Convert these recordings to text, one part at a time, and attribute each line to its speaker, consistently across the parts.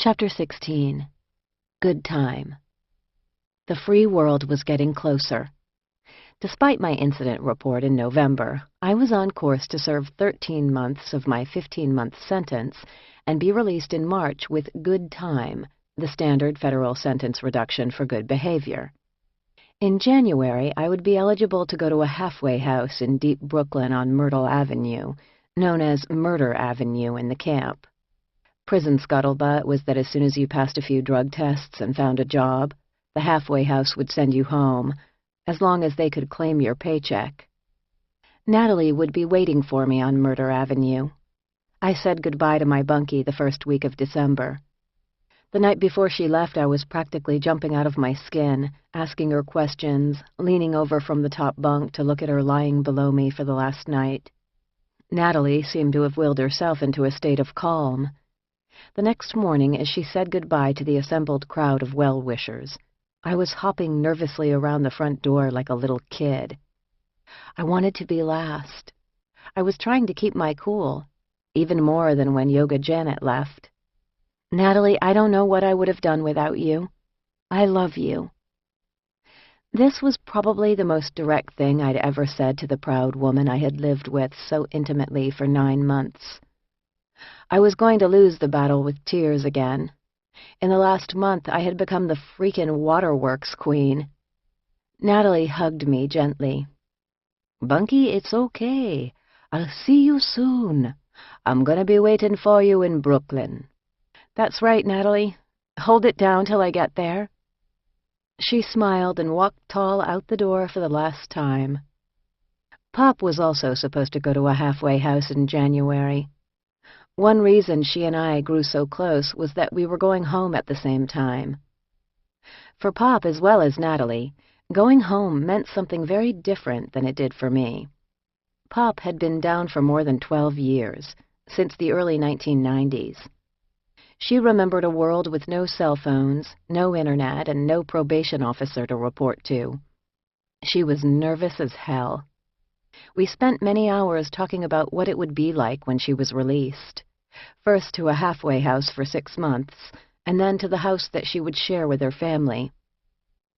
Speaker 1: Chapter 16. Good Time. The free world was getting closer. Despite my incident report in November, I was on course to serve 13 months of my 15-month sentence and be released in March with good time, the standard federal sentence reduction for good behavior. In January, I would be eligible to go to a halfway house in deep Brooklyn on Myrtle Avenue, known as Murder Avenue in the camp. Prison scuttlebutt was that as soon as you passed a few drug tests and found a job, the halfway house would send you home, as long as they could claim your paycheck. Natalie would be waiting for me on Murder Avenue. I said goodbye to my bunkie the first week of December. The night before she left, I was practically jumping out of my skin, asking her questions, leaning over from the top bunk to look at her lying below me for the last night. Natalie seemed to have willed herself into a state of calm. The next morning, as she said goodbye to the assembled crowd of well-wishers, I was hopping nervously around the front door like a little kid. I wanted to be last. I was trying to keep my cool, even more than when Yoga Janet left. Natalie, I don't know what I would have done without you. I love you. This was probably the most direct thing I'd ever said to the proud woman I had lived with so intimately for 9 months. I was going to lose the battle with tears again. In the last month, I had become the freaking waterworks queen. Natalie hugged me gently. "Bunkie, it's okay. I'll see you soon. I'm gonna be waiting for you in Brooklyn." "That's right, Natalie. Hold it down till I get there." She smiled and walked tall out the door for the last time. Pop was also supposed to go to a halfway house in January. One reason she and I grew so close was that we were going home at the same time. For Pop, as well as Natalie, going home meant something very different than it did for me. Pop had been down for more than 12 years, since the early 1990s. She remembered a world with no cell phones, no internet, and no probation officer to report to. She was nervous as hell. We spent many hours talking about what it would be like when she was released. First to a halfway house for 6 months, and then to the house that she would share with her family.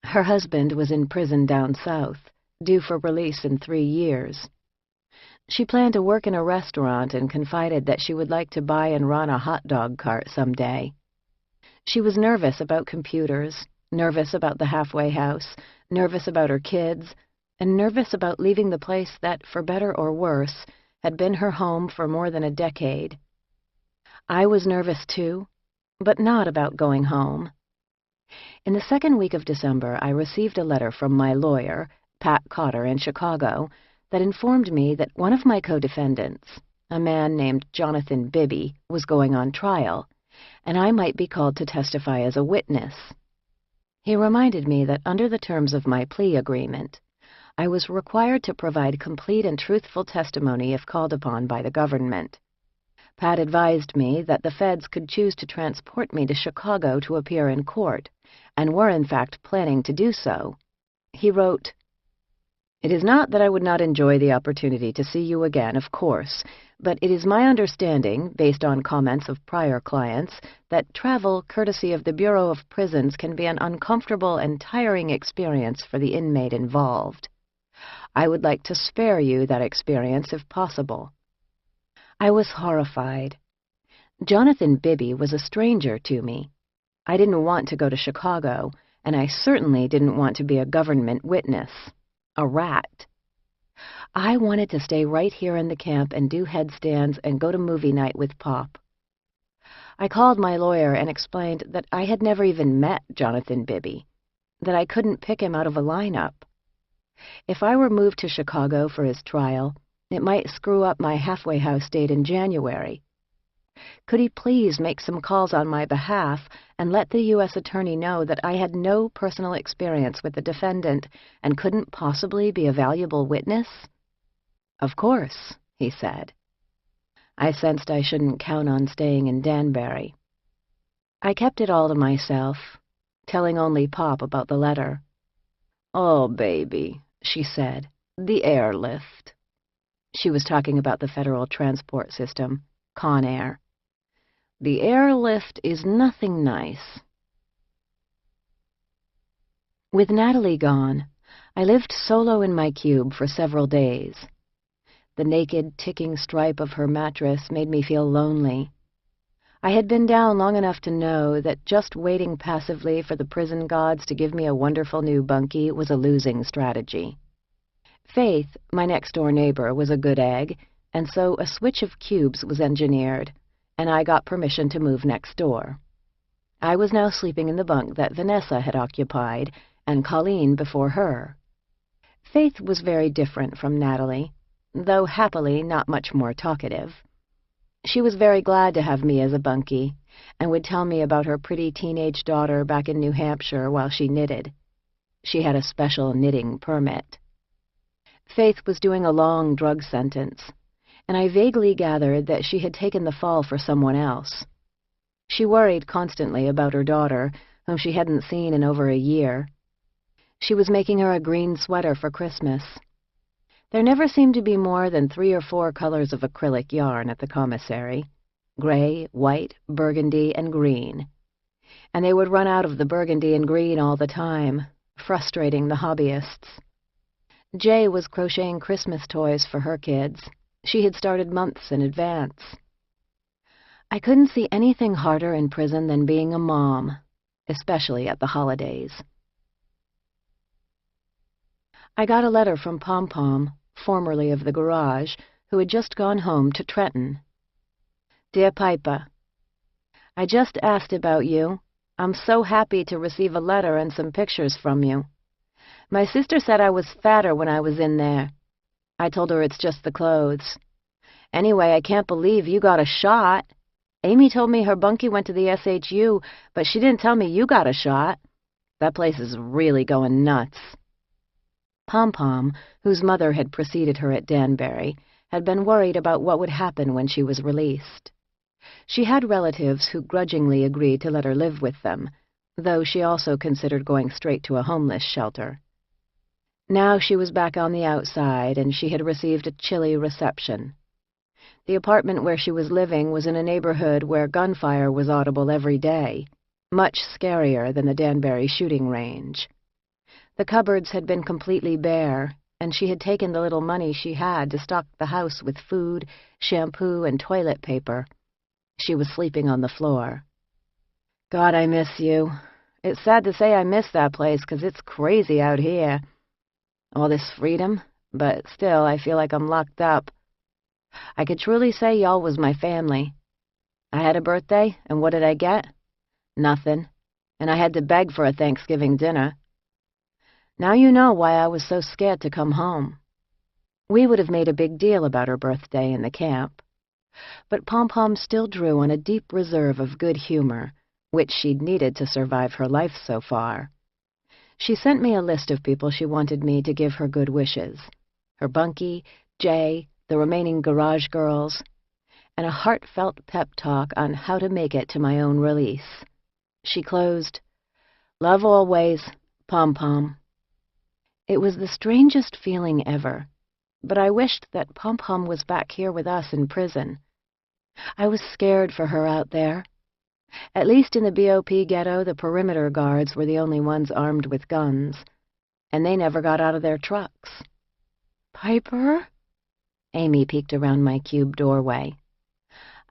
Speaker 1: Her husband was in prison down south, due for release in 3 years. She planned to work in a restaurant and confided that she would like to buy and run a hot dog cart someday. She was nervous about computers, nervous about the halfway house, nervous about her kids, and nervous about leaving the place that, for better or worse, had been her home for more than a decade. I was nervous too, but not about going home. In the second week of December, I received a letter from my lawyer, Pat Cotter, in Chicago, that informed me that one of my co-defendants, a man named Jonathan Bibby, was going on trial, and I might be called to testify as a witness. He reminded me that under the terms of my plea agreement, I was required to provide complete and truthful testimony if called upon by the government. Pat advised me that the feds could choose to transport me to Chicago to appear in court, and were in fact planning to do so. He wrote, "It is not that I would not enjoy the opportunity to see you again, of course, but it is my understanding, based on comments of prior clients, that travel courtesy of the Bureau of Prisons can be an uncomfortable and tiring experience for the inmate involved. I would like to spare you that experience if possible." I was horrified. Jonathan Bibby was a stranger to me. I didn't want to go to Chicago, and I certainly didn't want to be a government witness. A rat. I wanted to stay right here in the camp and do headstands and go to movie night with Pop. I called my lawyer and explained that I had never even met Jonathan Bibby, that I couldn't pick him out of a lineup. If I were moved to Chicago for his trial, it might screw up my halfway house date in January. Could he please make some calls on my behalf and let the U.S. Attorney know that I had no personal experience with the defendant and couldn't possibly be a valuable witness? "Of course," he said. I sensed I shouldn't count on staying in Danbury. I kept it all to myself, telling only Pop about the letter. "Oh, baby," she said, "the airlift." She was talking about the federal transport system, Con Air. The airlift is nothing nice. With Natalie gone, I lived solo in my cube for several days. The naked, ticking stripe of her mattress made me feel lonely. I had been down long enough to know that just waiting passively for the prison gods to give me a wonderful new bunkie was a losing strategy. Faith, my next-door neighbor, was a good egg, and so a switch of cubes was engineered, and I got permission to move next door. I was now sleeping in the bunk that Vanessa had occupied, and Colleen before her. Faith was very different from Natalie, though happily not much more talkative. She was very glad to have me as a bunkie, and would tell me about her pretty teenage daughter back in New Hampshire while she knitted. She had a special knitting permit. Faith was doing a long drug sentence, and I vaguely gathered that she had taken the fall for someone else. She worried constantly about her daughter, whom she hadn't seen in over a year. She was making her a green sweater for Christmas. There never seemed to be more than 3 or 4 colors of acrylic yarn at the commissary: gray, white, burgundy, and green. And they would run out of the burgundy and green all the time, frustrating the hobbyists. Jay was crocheting Christmas toys for her kids. She had started months in advance. I couldn't see anything harder in prison than being a mom, especially at the holidays. I got a letter from Pom Pom, formerly of the garage, who had just gone home to Trenton. Dear Piper, I just asked about you. I'm so happy to receive a letter and some pictures from you. My sister said I was fatter when I was in there. I told her it's just the clothes. Anyway, I can't believe you got a shot. Amy told me her bunkie went to the SHU, but she didn't tell me you got a shot. That place is really going nuts. Pom Pom, whose mother had preceded her at Danbury, had been worried about what would happen when she was released. She had relatives who grudgingly agreed to let her live with them, though she also considered going straight to a homeless shelter. Now she was back on the outside, and she had received a chilly reception. The apartment where she was living was in a neighborhood where gunfire was audible every day, much scarier than the Danbury shooting range. The cupboards had been completely bare, and she had taken the little money she had to stock the house with food, shampoo, and toilet paper. She was sleeping on the floor. God, I miss you. It's sad to say I miss that place, 'cause it's crazy out here. All this freedom, but still I feel like I'm locked up. I could truly say y'all was my family. I had a birthday, and what did I get? Nothing. And I had to beg for a Thanksgiving dinner. Now you know why I was so scared to come home. We would have made a big deal about her birthday in the camp. But Pom Pom still drew on a deep reserve of good humor, which she'd needed to survive her life so far. She sent me a list of people she wanted me to give her good wishes. Her bunkie, Jay, the remaining garage girls, and a heartfelt pep talk on how to make it to my own release. She closed, "Love always, Pom Pom." It was the strangest feeling ever, but I wished that Pom Pom was back here with us in prison. I was scared for her out there. At least in the BOP ghetto, the perimeter guards were the only ones armed with guns, and they never got out of their trucks. "Piper?" Amy peeked around my cube doorway.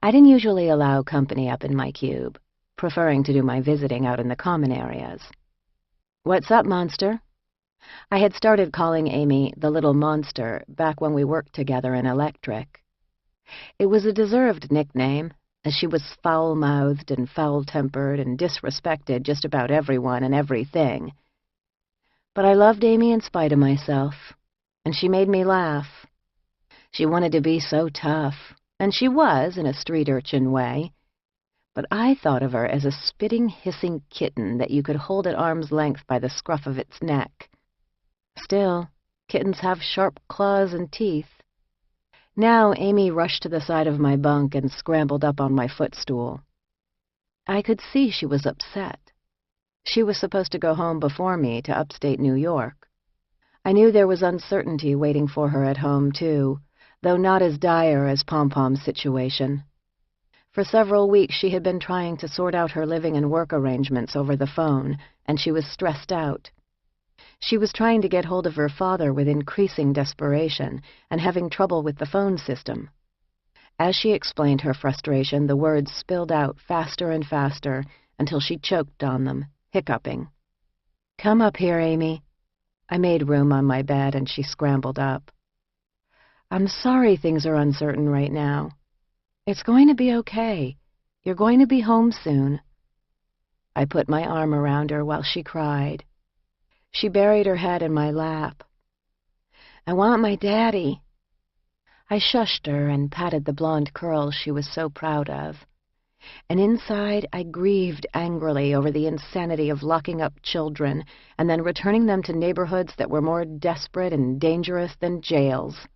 Speaker 1: I didn't usually allow company up in my cube, preferring to do my visiting out in the common areas. "What's up, monster?" I had started calling Amy the little monster back when we worked together in electric. It was a deserved nickname, as she was foul-mouthed and foul-tempered and disrespected just about everyone and everything. But I loved Amy in spite of myself, and she made me laugh. She wanted to be so tough, and she was in a street urchin way, but I thought of her as a spitting, hissing kitten that you could hold at arm's length by the scruff of its neck. Still, kittens have sharp claws and teeth. Now Amy rushed to the side of my bunk and scrambled up on my footstool. I could see she was upset. She was supposed to go home before me to upstate New York. I knew there was uncertainty waiting for her at home, too, though not as dire as Pom Pom's situation. For several weeks she had been trying to sort out her living and work arrangements over the phone, and she was stressed out. She was trying to get hold of her father with increasing desperation and having trouble with the phone system. As she explained her frustration, the words spilled out faster and faster until she choked on them, hiccuping. "Come up here, Amy." I made room on my bed and she scrambled up. "I'm sorry things are uncertain right now. It's going to be okay. You're going to be home soon." I put my arm around her while she cried. She buried her head in my lap. "I want my daddy." I shushed her and patted the blonde curls she was so proud of. And inside I grieved angrily over the insanity of locking up children and then returning them to neighborhoods that were more desperate and dangerous than jails.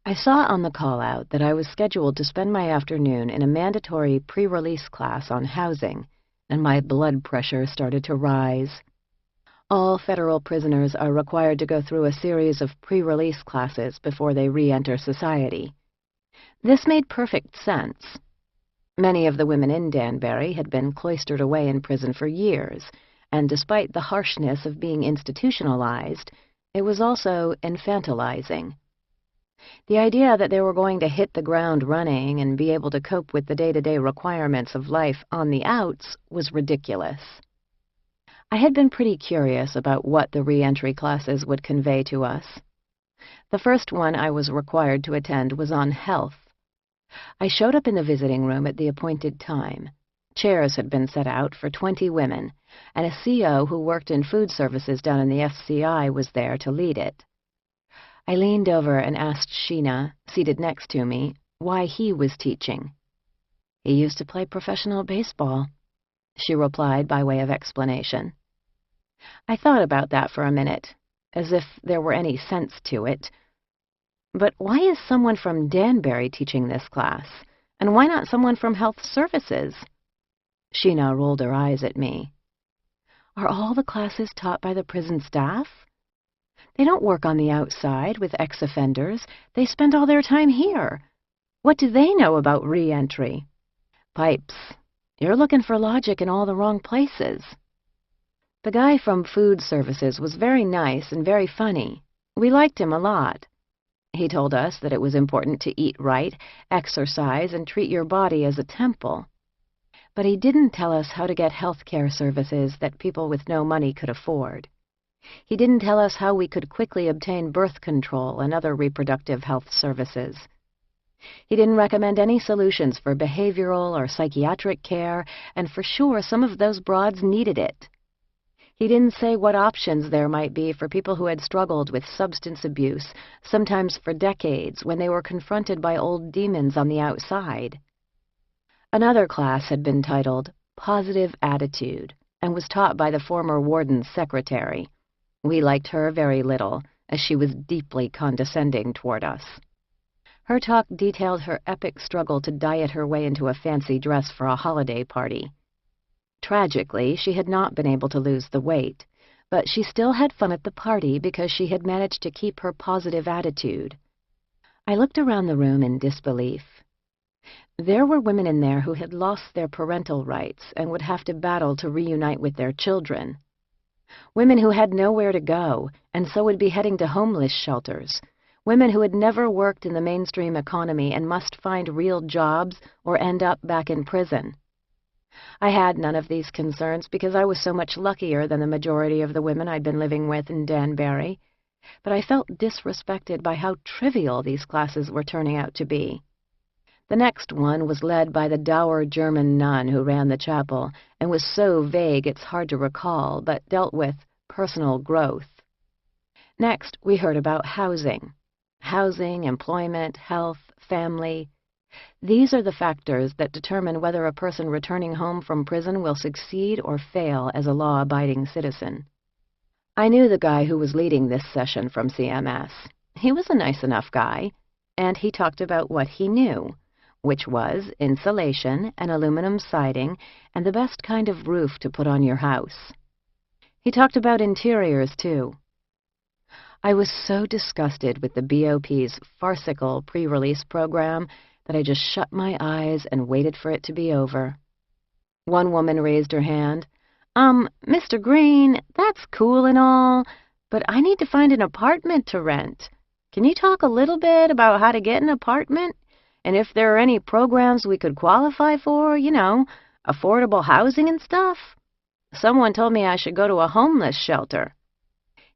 Speaker 1: I saw on the call-out that I was scheduled to spend my afternoon in a mandatory pre-release class on housing, and my blood pressure started to rise. All federal prisoners are required to go through a series of pre-release classes before they re-enter society. This made perfect sense. Many of the women in Danbury had been cloistered away in prison for years, and despite the harshness of being institutionalized, it was also infantilizing. The idea that they were going to hit the ground running and be able to cope with the day-to-day requirements of life on the outs was ridiculous. I had been pretty curious about what the re-entry classes would convey to us. The first one I was required to attend was on health. I showed up in the visiting room at the appointed time. Chairs had been set out for 20 women, and a CO who worked in food services down in the FCI was there to lead it. I leaned over and asked Sheena, seated next to me, why he was teaching. "He used to play professional baseball," she replied by way of explanation. I thought about that for a minute, as if there were any sense to it. But why is someone from Danbury teaching this class, and why not someone from Health Services? Sheena rolled her eyes at me. "Are all the classes taught by the prison staff? They don't work on the outside with ex-offenders. They spend all their time here. What do they know about re-entry?" "Pipes, you're looking for logic in all the wrong places." The guy from food services was very nice and very funny. We liked him a lot. He told us that it was important to eat right, exercise, and treat your body as a temple. But he didn't tell us how to get health care services that people with no money could afford. He didn't tell us how we could quickly obtain birth control and other reproductive health services. He didn't recommend any solutions for behavioral or psychiatric care, and for sure some of those broads needed it. He didn't say what options there might be for people who had struggled with substance abuse, sometimes for decades, when they were confronted by old demons on the outside. Another class had been titled Positive Attitude and was taught by the former warden's secretary. We liked her very little, as she was deeply condescending toward us. Her talk detailed her epic struggle to diet her way into a fancy dress for a holiday party. Tragically, she had not been able to lose the weight, but she still had fun at the party because she had managed to keep her positive attitude. I looked around the room in disbelief. There were women in there who had lost their parental rights and would have to battle to reunite with their children. Women who had nowhere to go and so would be heading to homeless shelters. Women who had never worked in the mainstream economy and must find real jobs or end up back in prison. I had none of these concerns because I was so much luckier than the majority of the women I'd been living with in Danbury, but I felt disrespected by how trivial these classes were turning out to be. The next one was led by the dour German nun who ran the chapel and was so vague it's hard to recall, but dealt with personal growth. Next, we heard about housing. Housing, employment, health, family. These are the factors that determine whether a person returning home from prison will succeed or fail as a law-abiding citizen. I knew the guy who was leading this session from CMS. He was a nice enough guy, and he talked about what he knew, which was insulation and aluminum siding and the best kind of roof to put on your house. He talked about interiors, too. I was so disgusted with the BOP's farcical pre-release program that I just shut my eyes and waited for it to be over. One woman raised her hand. Mr. Green, that's cool and all, but I need to find an apartment to rent. Can you talk a little bit about how to get an apartment? And if there are any programs we could qualify for, affordable housing and stuff? Someone told me I should go to a homeless shelter.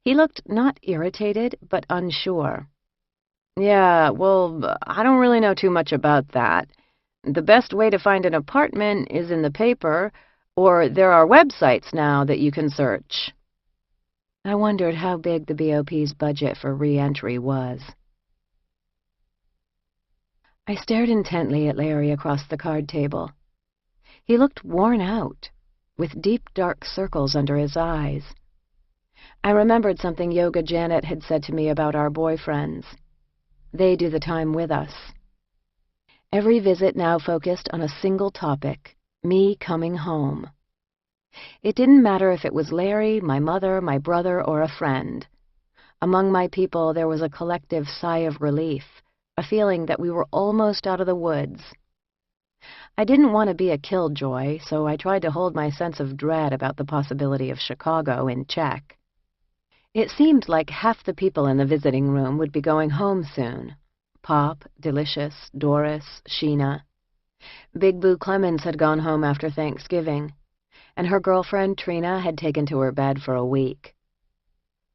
Speaker 1: He looked not irritated, but unsure. Yeah, well, I don't really know too much about that. The best way to find an apartment is in the paper, or there are websites now that you can search. I wondered how big the BOP's budget for re-entry was. I stared intently at Larry across the card table. He looked worn out, with deep dark circles under his eyes. I remembered something Yoga Janet had said to me about our boyfriends. They do the time with us. Every visit now focused on a single topic, me coming home. It didn't matter if it was Larry, my mother, my brother, or a friend. Among my people there was a collective sigh of relief, a feeling that we were almost out of the woods. I didn't want to be a killjoy, so I tried to hold my sense of dread about the possibility of Chicago in check. It seemed like half the people in the visiting room would be going home soon. Pop, Delicious, Doris, Sheena. Big Boo Clemens had gone home after Thanksgiving, and her girlfriend Trina had taken to her bed for a week.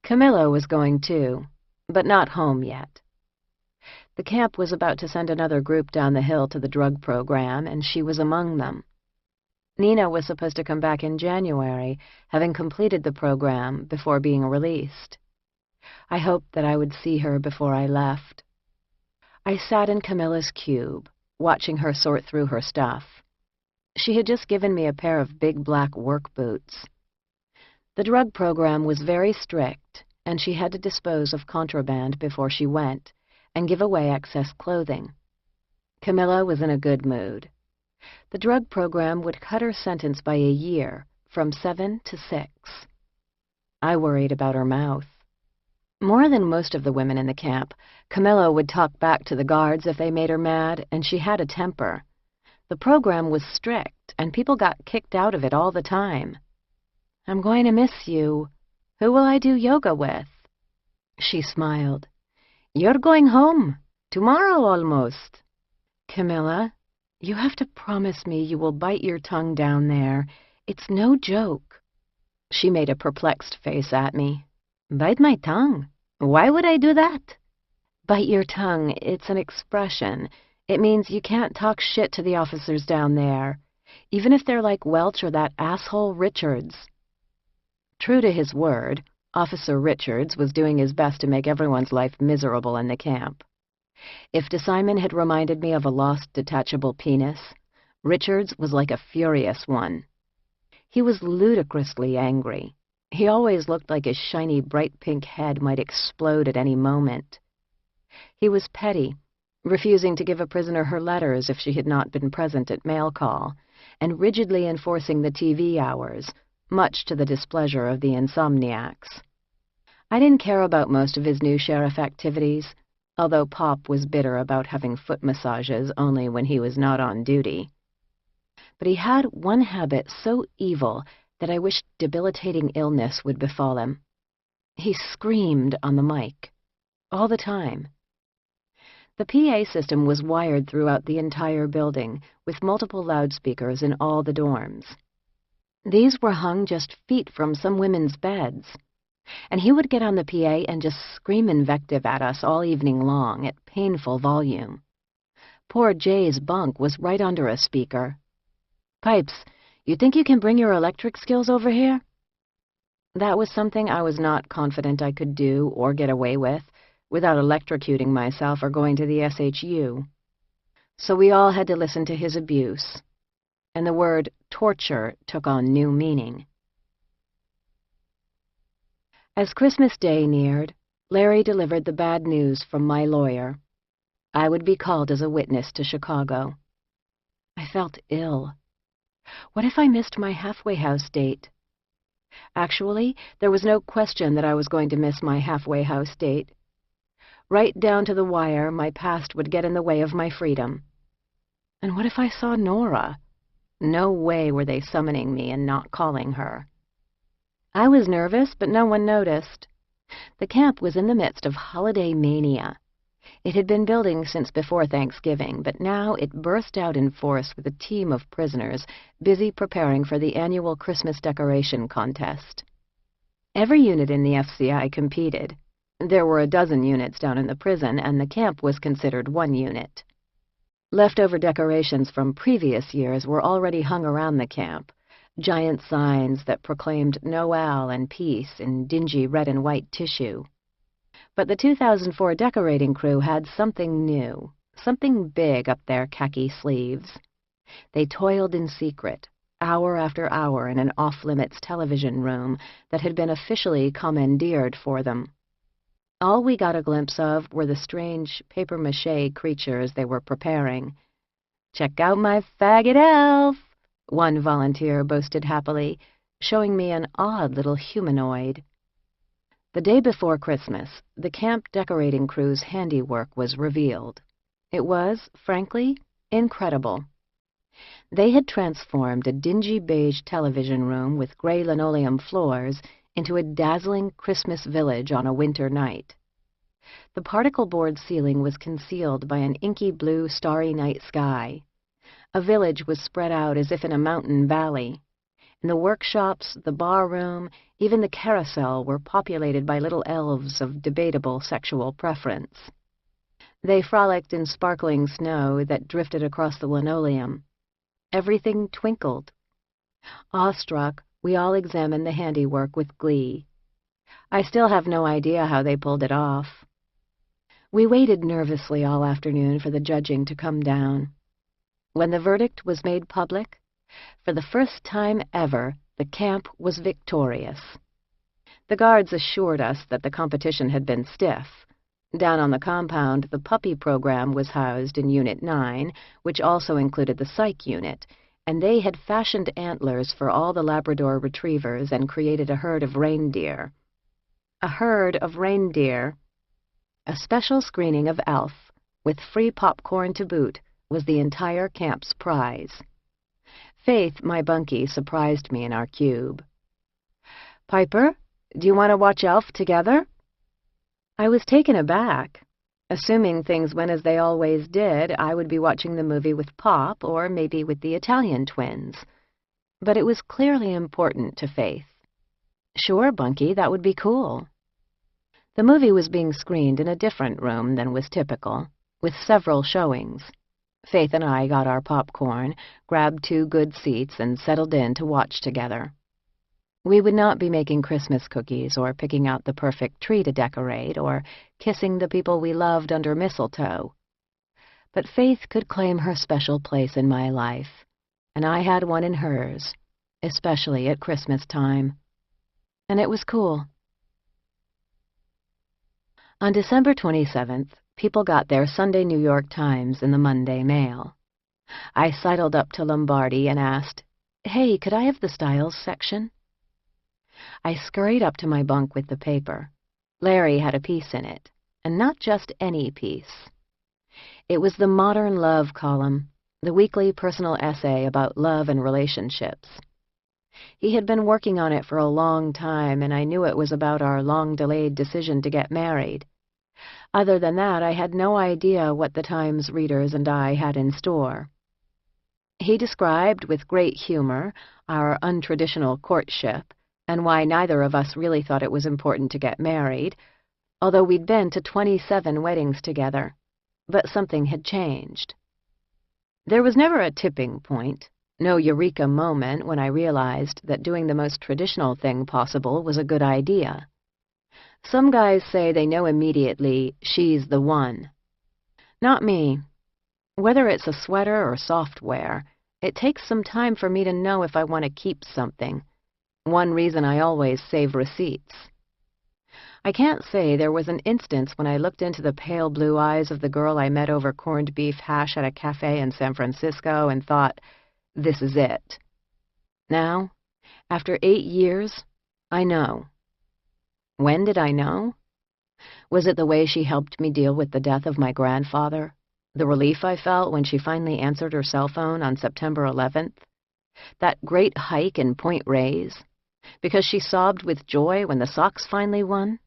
Speaker 1: Camilla was going too, but not home yet. The camp was about to send another group down the hill to the drug program, and she was among them. Nina was supposed to come back in January, having completed the program before being released. I hoped that I would see her before I left. I sat in Camilla's cube, watching her sort through her stuff. She had just given me a pair of big black work boots. The drug program was very strict, and she had to dispose of contraband before she went, and give away excess clothing. Camilla was in a good mood. The drug program would cut her sentence by a year, from 7 to 6. I worried about her mouth. More than most of the women in the camp, Camilla would talk back to the guards if they made her mad, and she had a temper. The program was strict, and people got kicked out of it all the time. I'm going to miss you. Who will I do yoga with? She smiled. You're going home. Tomorrow almost. Camilla, you have to promise me you will bite your tongue down there. It's no joke. She made a perplexed face at me. Bite my tongue? Why would I do that? Bite your tongue, it's an expression. It means you can't talk shit to the officers down there, even if they're like Welch or that asshole Richards. True to his word, Officer Richards was doing his best to make everyone's life miserable in the camp. If DeSimon had reminded me of a lost detachable penis, Richards was like a furious one. He was ludicrously angry. He always looked like his shiny, bright pink head might explode at any moment. He was petty, refusing to give a prisoner her letters if she had not been present at mail call, and rigidly enforcing the TV hours, much to the displeasure of the insomniacs. I didn't care about most of his new sheriff activities, although Pop was bitter about having foot massages only when he was not on duty. But he had one habit so evil that I wished debilitating illness would befall him. He screamed on the mic, all the time. The PA system was wired throughout the entire building, with multiple loudspeakers in all the dorms. These were hung just feet from some women's beds, and he would get on the PA and just scream invective at us all evening long at painful volume. Poor Jay's bunk was right under a speaker. Pipes, you think you can bring your electric skills over here? That was something I was not confident I could do or get away with, without electrocuting myself or going to the SHU. So we all had to listen to his abuse, and the word torture took on new meaning. As Christmas Day neared, Larry delivered the bad news from my lawyer. I would be called as a witness to Chicago. I felt ill. What if I missed my halfway house date? Actually, there was no question that I was going to miss my halfway house date. Right down to the wire, my past would get in the way of my freedom. And what if I saw Nora? No way were they summoning me and not calling her. I was nervous, but no one noticed. The camp was in the midst of holiday mania. It had been building since before Thanksgiving, but now it burst out in force with a team of prisoners busy preparing for the annual Christmas decoration contest. Every unit in the FCI competed. There were a dozen units down in the prison, and the camp was considered one unit. Leftover decorations from previous years were already hung around the camp, giant signs that proclaimed Noel and peace in dingy red and white tissue. But the 2004 decorating crew had something new, something big up their khaki sleeves. They toiled in secret, hour after hour in an off-limits television room that had been officially commandeered for them. All we got a glimpse of were the strange papier-mâché creatures they were preparing. "Check out my faggot elf," one volunteer boasted happily, showing me an odd little humanoid. The day before Christmas, the camp decorating crew's handiwork was revealed. It was, frankly, incredible. They had transformed a dingy beige television room with gray linoleum floors into a dazzling Christmas village on a winter night. The particle board ceiling was concealed by an inky blue starry night sky. A village was spread out as if in a mountain valley. And the workshops, the bar room, even the carousel were populated by little elves of debatable sexual preference. They frolicked in sparkling snow that drifted across the linoleum. Everything twinkled. Awestruck, we all examined the handiwork with glee. I still have no idea how they pulled it off. We waited nervously all afternoon for the judging to come down. When the verdict was made public, for the first time ever, the camp was victorious. The guards assured us that the competition had been stiff. Down on the compound, the puppy program was housed in Unit 9, which also included the psych unit, and they had fashioned antlers for all the Labrador retrievers and created a herd of reindeer. A herd of reindeer. A special screening of Elf, with free popcorn to boot, was the entire camp's prize. Faith, my bunkie, surprised me in our cube. "Piper, do you want to watch Elf together?" I was taken aback. Assuming things went as they always did, I would be watching the movie with Pop, or maybe with the Italian twins. But it was clearly important to Faith. "Sure, bunkie, that would be cool." The movie was being screened in a different room than was typical, with several showings. Faith and I got our popcorn, grabbed 2 good seats, and settled in to watch together. We would not be making Christmas cookies or picking out the perfect tree to decorate or kissing the people we loved under mistletoe. But Faith could claim her special place in my life, and I had one in hers, especially at Christmas time. And it was cool. On December 27th, people got their Sunday New York Times in the Monday mail. I sidled up to Lombardi and asked, "Hey, could I have the styles section?" I scurried up to my bunk with the paper. Larry had a piece in it, and not just any piece. It was the Modern Love column, the weekly personal essay about love and relationships. He had been working on it for a long time, and I knew it was about our long-delayed decision to get married. Other than that, I had no idea what the Times readers and I had in store. He described with great humor our untraditional courtship and why neither of us really thought it was important to get married, although we'd been to 27 weddings together. But something had changed. There was never a tipping point, no eureka moment when I realized that doing the most traditional thing possible was a good idea. Some guys say they know immediately, she's the one. Not me. Whether it's a sweater or software, it takes some time for me to know if I want to keep something. One reason I always save receipts. I can't say there was an instance when I looked into the pale blue eyes of the girl I met over corned beef hash at a cafe in San Francisco and thought, this is it. Now, after 8 years, I know. When did I know? Was it the way she helped me deal with the death of my grandfather? The relief I felt when she finally answered her cell phone on September 11th. That great hike in Point Reyes. Because she sobbed with joy when the Sox finally won.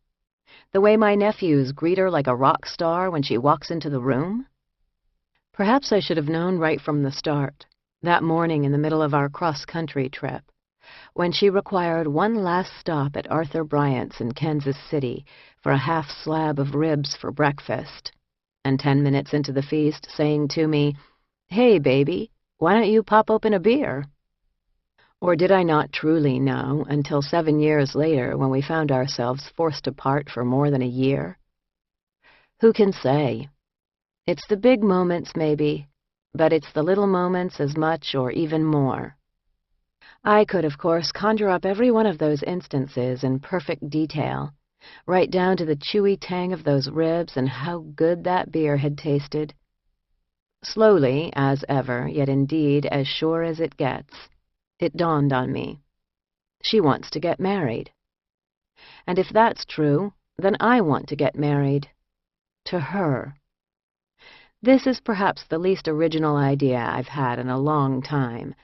Speaker 1: The way my nephews greet her like a rock star when she walks into the room. Perhaps I should have known right from the start, that morning in the middle of our cross-country trip, when she required one last stop at Arthur Bryant's in Kansas City for a half slab of ribs for breakfast, and 10 minutes into the feast saying to me, "Hey, baby, why don't you pop open a beer?" Or did I not truly know until 7 years later when we found ourselves forced apart for more than a year? Who can say? It's the big moments, maybe, but it's the little moments as much or even more. I could, of course, conjure up every one of those instances in perfect detail, right down to the chewy tang of those ribs and how good that beer had tasted. Slowly, as ever, yet indeed as sure as it gets, it dawned on me. She wants to get married. And if that's true, then I want to get married. To her. This is perhaps the least original idea I've had in a long time,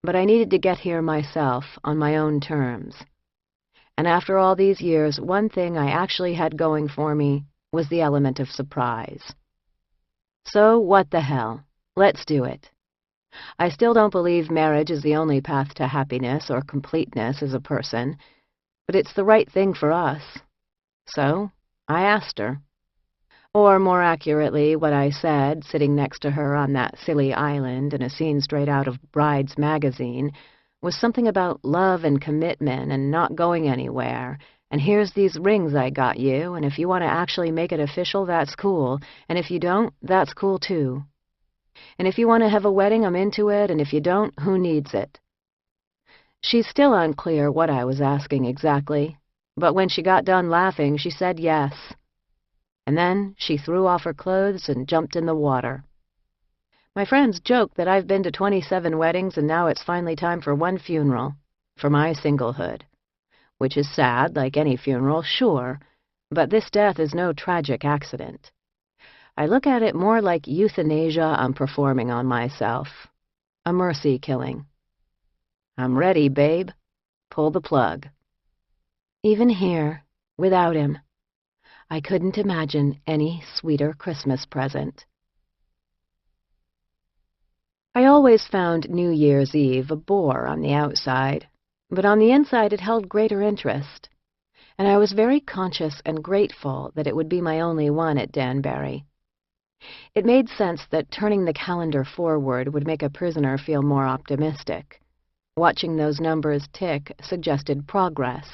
Speaker 1: but I needed to get here myself on my own terms. And after all these years, one thing I actually had going for me was the element of surprise. So what the hell? Let's do it. I still don't believe marriage is the only path to happiness or completeness as a person, but it's the right thing for us. So I asked her. Or, more accurately, what I said, sitting next to her on that silly island in a scene straight out of Brides magazine, was something about love and commitment and not going anywhere, and here's these rings I got you, and if you want to actually make it official, that's cool, and if you don't, that's cool too. And if you want to have a wedding, I'm into it, and if you don't, who needs it? She's still unclear what I was asking exactly, but when she got done laughing, she said yes. And then she threw off her clothes and jumped in the water. My friends joke that I've been to 27 weddings and now it's finally time for one funeral, for my singlehood. Which is sad, like any funeral, sure, but this death is no tragic accident. I look at it more like euthanasia I'm performing on myself. A mercy killing. I'm ready, babe. Pull the plug. Even here, without him, I couldn't imagine any sweeter Christmas present. I always found New Year's Eve a bore on the outside, but on the inside it held greater interest, and I was very conscious and grateful that it would be my only one at Danbury. It made sense that turning the calendar forward would make a prisoner feel more optimistic. Watching those numbers tick suggested progress.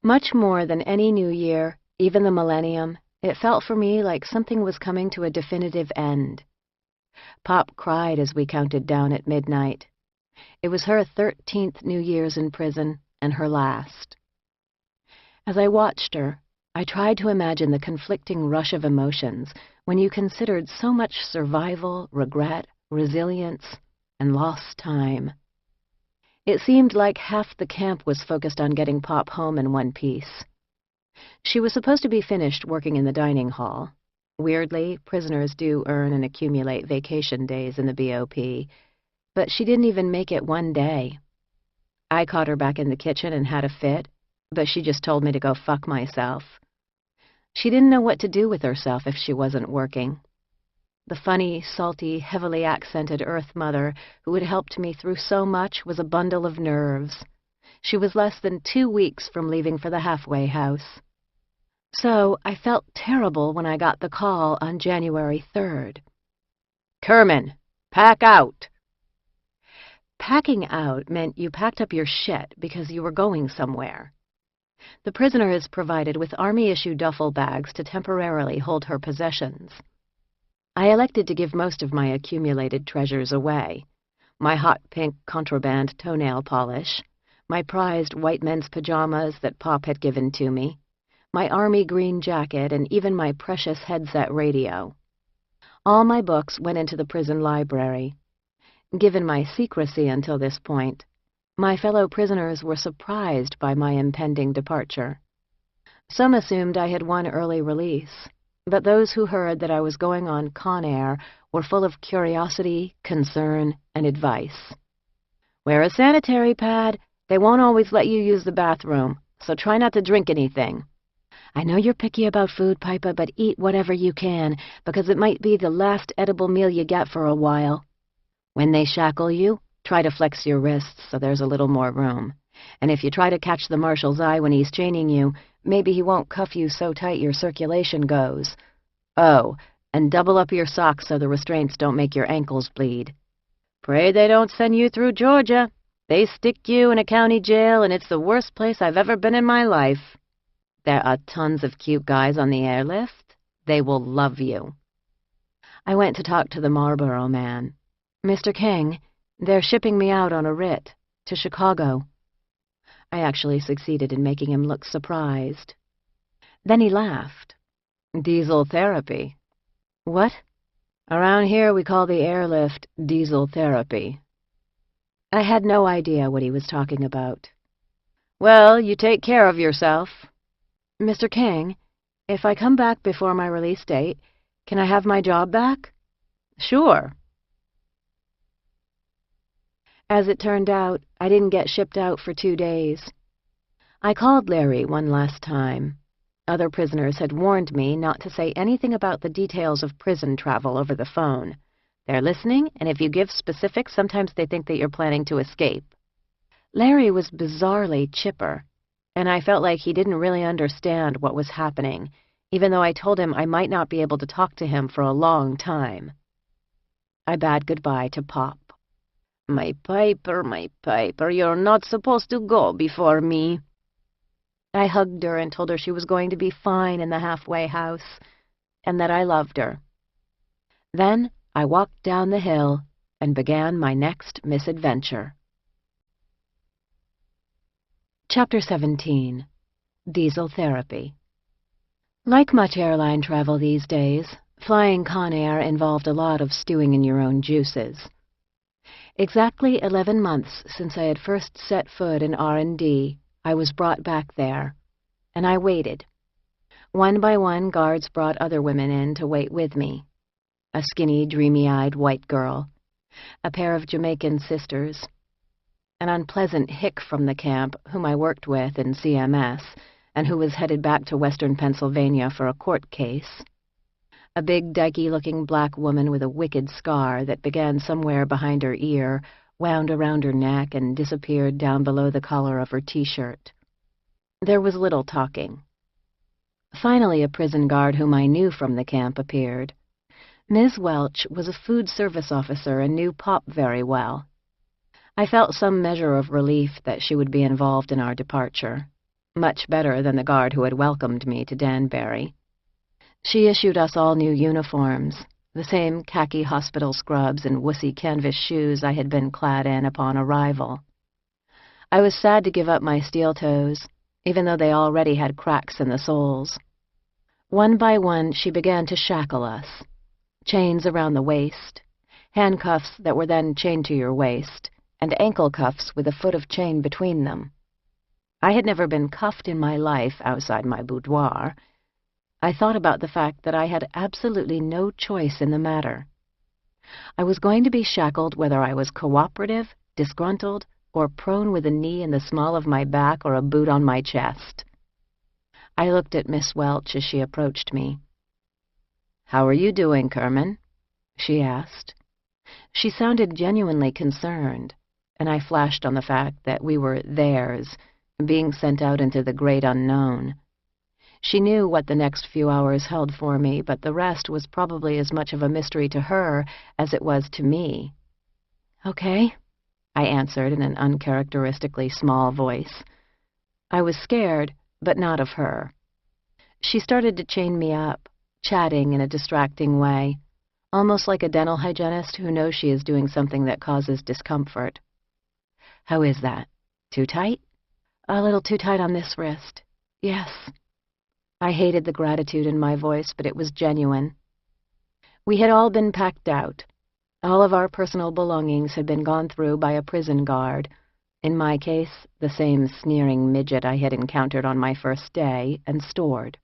Speaker 1: Much more than any New Year, even the millennium, it felt for me like something was coming to a definitive end. Pop cried as we counted down at midnight. It was her 13th New Year's in prison, and her last. As I watched her, I tried to imagine the conflicting rush of emotions when you considered so much survival, regret, resilience, and lost time. It seemed like half the camp was focused on getting Pop home in one piece. She was supposed to be finished working in the dining hall. Weirdly, prisoners do earn and accumulate vacation days in the BOP, but she didn't even make it one day. I caught her back in the kitchen and had a fit, but she just told me to go fuck myself. She didn't know what to do with herself if she wasn't working. The funny, salty, heavily accented Earth Mother who had helped me through so much was a bundle of nerves. She was less than 2 weeks from leaving for the halfway house. So I felt terrible when I got the call on January 3rd. "Kerman, pack out!" Packing out meant you packed up your shit because you were going somewhere. The prisoner is provided with Army-issue duffel bags to temporarily hold her possessions. I elected to give most of my accumulated treasures away. My hot pink contraband toenail polish, my prized white men's pajamas that Pop had given to me, my army green jacket, and even my precious headset radio. All my books went into the prison library. Given my secrecy until this point, my fellow prisoners were surprised by my impending departure. Some assumed I had won early release. But those who heard that I was going on Con Air were full of curiosity, concern, and advice. Wear a sanitary pad. They won't always let you use the bathroom, so try not to drink anything. I know you're picky about food, Piper, but eat whatever you can, because it might be the last edible meal you get for a while. When they shackle you, try to flex your wrists so there's a little more room. And if you try to catch the marshal's eye when he's chaining you, maybe he won't cuff you so tight your circulation goes. Oh, and double up your socks so the restraints don't make your ankles bleed. Pray they don't send you through Georgia. They stick you in a county jail, and it's the worst place I've ever been in my life. There are tons of cute guys on the airlift. They will love you. I went to talk to the Marlboro man. Mr. King, they're shipping me out on a writ to Chicago. I actually succeeded in making him look surprised. Then he laughed. Diesel therapy. What? Around here we call the airlift diesel therapy. I had no idea what he was talking about. Well, you take care of yourself. Mr. King, if I come back before my release date, can I have my job back? Sure. As it turned out, I didn't get shipped out for 2 days. I called Larry one last time. Other prisoners had warned me not to say anything about the details of prison travel over the phone. They're listening, and if you give specifics, sometimes they think that you're planning to escape. Larry was bizarrely chipper, and I felt like he didn't really understand what was happening, even though I told him I might not be able to talk to him for a long time. I bade goodbye to Pop. My Piper, you're not supposed to go before me. I hugged her and told her she was going to be fine in the halfway house, and that I loved her. Then I walked down the hill and began my next misadventure. Chapter 17. Diesel Therapy. Like much airline travel these days, flying Con Air involved a lot of stewing in your own juices. Exactly 11 months since I had first set foot in R&D, I was brought back there, and I waited. One by one, guards brought other women in to wait with me. A skinny, dreamy-eyed white girl, a pair of Jamaican sisters, an unpleasant hick from the camp whom I worked with in CMS and who was headed back to western Pennsylvania for a court case, a big, dykey-looking black woman with a wicked scar that began somewhere behind her ear, wound around her neck, and disappeared down below the collar of her T-shirt. There was little talking. Finally, a prison guard whom I knew from the camp appeared. Ms. Welch was a food service officer and knew Pop very well. I felt some measure of relief that she would be involved in our departure, much better than the guard who had welcomed me to Danbury. She issued us all new uniforms, the same khaki hospital scrubs and wussy canvas shoes I had been clad in upon arrival. I was sad to give up my steel toes, even though they already had cracks in the soles. One by one, she began to shackle us. Chains around the waist, handcuffs that were then chained to your waist, and ankle cuffs with a foot of chain between them. I had never been cuffed in my life outside my boudoir. I thought about the fact that I had absolutely no choice in the matter. I was going to be shackled whether I was cooperative, disgruntled, or prone with a knee in the small of my back or a boot on my chest. I looked at Miss Welch as she approached me. "How are you doing, Kerman?" she asked. She sounded genuinely concerned, and I flashed on the fact that we were theirs, being sent out into the great unknown. She knew what the next few hours held for me, but the rest was probably as much of a mystery to her as it was to me. "Okay," I answered in an uncharacteristically small voice. I was scared, but not of her. She started to chain me up, chatting in a distracting way, almost like a dental hygienist who knows she is doing something that causes discomfort. "How is that? Too tight?" "A little too tight on this wrist. Yes." I hated the gratitude in my voice, but it was genuine. We had all been packed out. All of our personal belongings had been gone through by a prison guard, in my case, the same sneering midget I had encountered on my first day, and stored.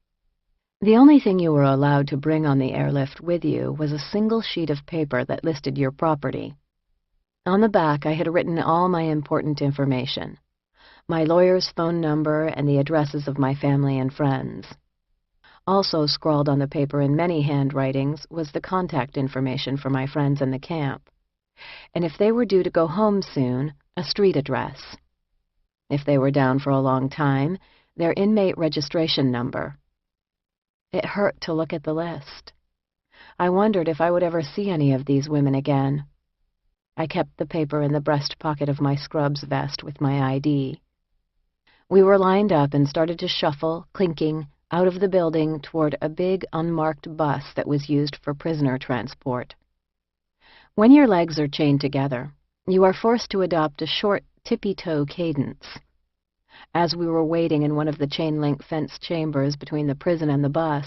Speaker 1: The only thing you were allowed to bring on the airlift with you was a single sheet of paper that listed your property. On the back, I had written all my important information, my lawyer's phone number and the addresses of my family and friends. Also scrawled on the paper in many handwritings was the contact information for my friends in the camp, and if they were due to go home soon, a street address. If they were down for a long time, their inmate registration number. It hurt to look at the list. I wondered if I would ever see any of these women again. I kept the paper in the breast pocket of my scrubs vest with my ID. We were lined up and started to shuffle, clinking, out of the building toward a big, unmarked bus that was used for prisoner transport. When your legs are chained together, you are forced to adopt a short, tippy-toe cadence. As we were waiting in one of the chain-link fence chambers between the prison and the bus,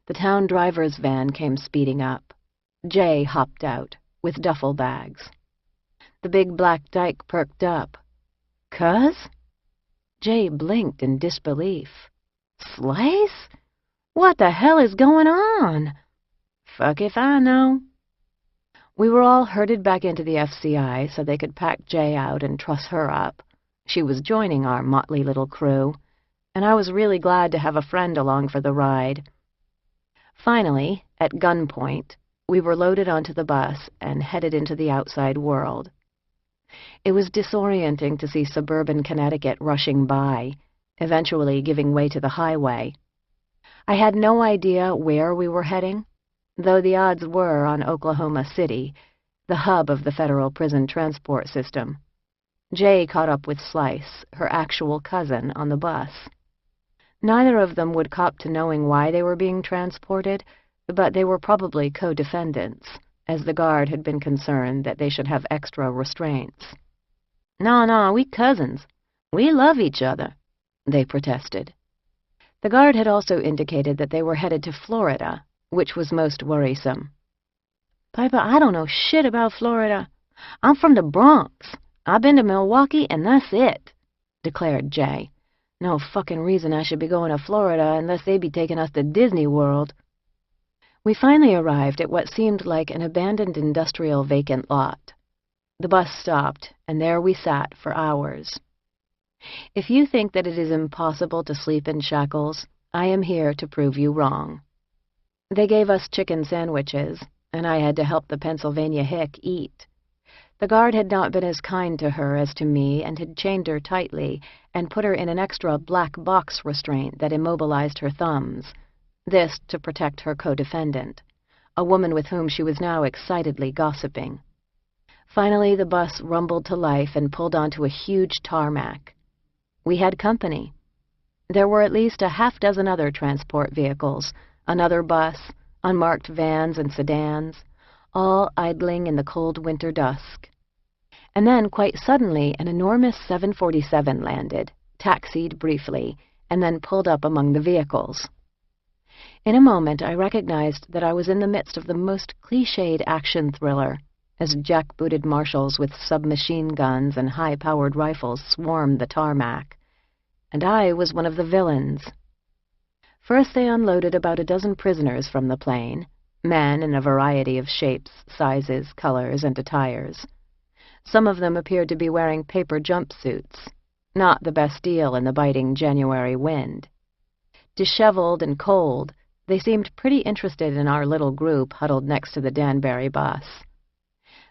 Speaker 1: the town driver's van came speeding up. Jay hopped out, with duffel bags. The big black dyke perked up. "Cuz?" Jay blinked in disbelief. "Slice? What the hell is going on?" "Fuck if I know." We were all herded back into the FCI so they could pack Jay out and truss her up. She was joining our motley little crew, and I was really glad to have a friend along for the ride. Finally, at gunpoint, we were loaded onto the bus and headed into the outside world. It was disorienting to see suburban Connecticut rushing by, eventually giving way to the highway. I had no idea where we were heading, though the odds were on Oklahoma City, the hub of the federal prison transport system. Jay caught up with Slice, her actual cousin, on the bus. Neither of them would cop to knowing why they were being transported, but they were probably co-defendants, as the guard had been concerned that they should have extra restraints. No, we cousins. We love each other," they protested. The guard had also indicated that they were headed to Florida, which was most worrisome. "Piper, I don't know shit about Florida. I'm from the Bronx. I've been to Milwaukee, and that's it," declared Jay. "No fucking reason I should be going to Florida unless they be taking us to Disney World." We finally arrived at what seemed like an abandoned industrial vacant lot. The bus stopped, and there we sat for hours. If you think that it is impossible to sleep in shackles, I am here to prove you wrong. They gave us chicken sandwiches, and I had to help the Pennsylvania hick eat. The guard had not been as kind to her as to me and had chained her tightly and put her in an extra black box restraint that immobilized her thumbs, this to protect her co-defendant, a woman with whom she was now excitedly gossiping. Finally, the bus rumbled to life and pulled onto a huge tarmac. We had company. There were at least a half-dozen other transport vehicles, another bus, unmarked vans and sedans, all idling in the cold winter dusk. And then, quite suddenly, an enormous 747 landed, taxied briefly, and then pulled up among the vehicles. In a moment, I recognized that I was in the midst of the most cliched action thriller, as jack-booted marshals with submachine guns and high-powered rifles swarmed the tarmac, and I was one of the villains. First they unloaded about a dozen prisoners from the plane, men in a variety of shapes, sizes, colors, and attires. Some of them appeared to be wearing paper jumpsuits, not the best deal in the biting January wind. Disheveled and cold, they seemed pretty interested in our little group huddled next to the Danbury bus.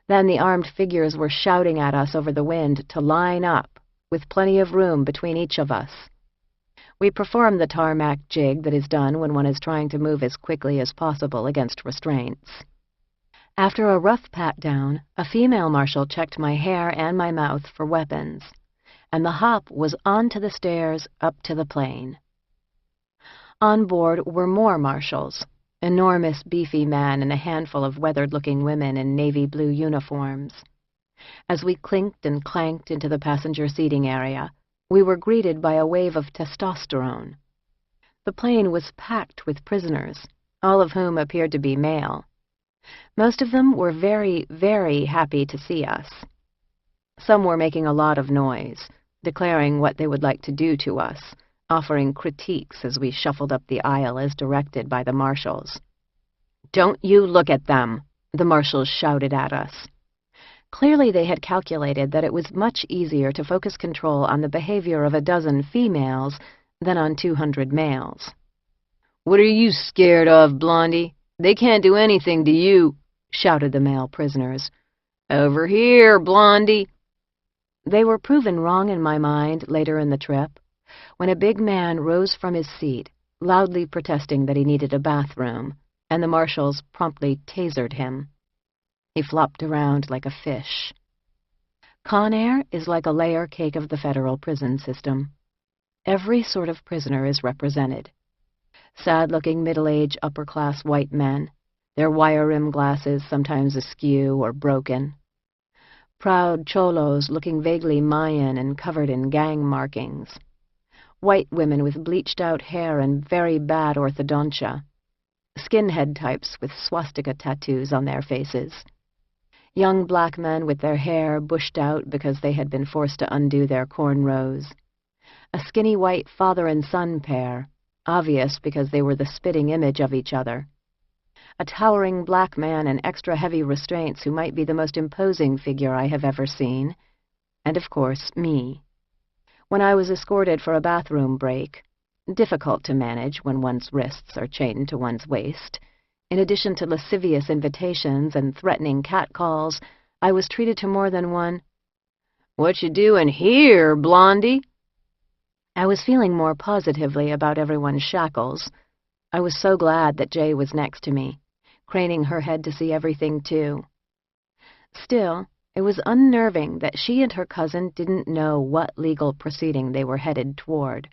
Speaker 1: Then the armed figures were shouting at us over the wind to line up, with plenty of room between each of us. We performed the tarmac jig that is done when one is trying to move as quickly as possible against restraints. After a rough pat-down, a female marshal checked my hair and my mouth for weapons, and the hop was on to the stairs up to the plane. On board were more marshals, enormous beefy men and a handful of weathered-looking women in navy blue uniforms. As we clinked and clanked into the passenger seating area, we were greeted by a wave of testosterone. The plane was packed with prisoners, all of whom appeared to be male. Most of them were very, very happy to see us. Some were making a lot of noise, declaring what they would like to do to us, offering critiques as we shuffled up the aisle as directed by the marshals. "Don't you look at them!" the marshals shouted at us. Clearly they had calculated that it was much easier to focus control on the behavior of a dozen females than on 200 males. "What are you scared of, Blondie? They can't do anything to you," shouted the male prisoners. "Over here, Blondie!" They were proven wrong in my mind later in the trip, when a big man rose from his seat, loudly protesting that he needed a bathroom, and the marshals promptly tasered him. He flopped around like a fish. Con Air is like a layer cake of the federal prison system. Every sort of prisoner is represented. Sad-looking middle-aged upper-class white men, their wire-rimmed glasses sometimes askew or broken. Proud cholos looking vaguely Mayan and covered in gang markings. White women with bleached-out hair and very bad orthodontia. Skinhead types with swastika tattoos on their faces. Young black men with their hair bushed out because they had been forced to undo their cornrows. A skinny white father and son pair, obvious because they were the spitting image of each other. A towering black man in extra heavy restraints who might be the most imposing figure I have ever seen. And, of course, me. When I was escorted for a bathroom break, difficult to manage when one's wrists are chained to one's waist, in addition to lascivious invitations and threatening catcalls, I was treated to more than one, "What you doing here, Blondie?" I was feeling more positively about everyone's shackles. I was so glad that Jay was next to me, craning her head to see everything, too. Still, it was unnerving that she and her cousin didn't know what legal proceeding they were headed toward.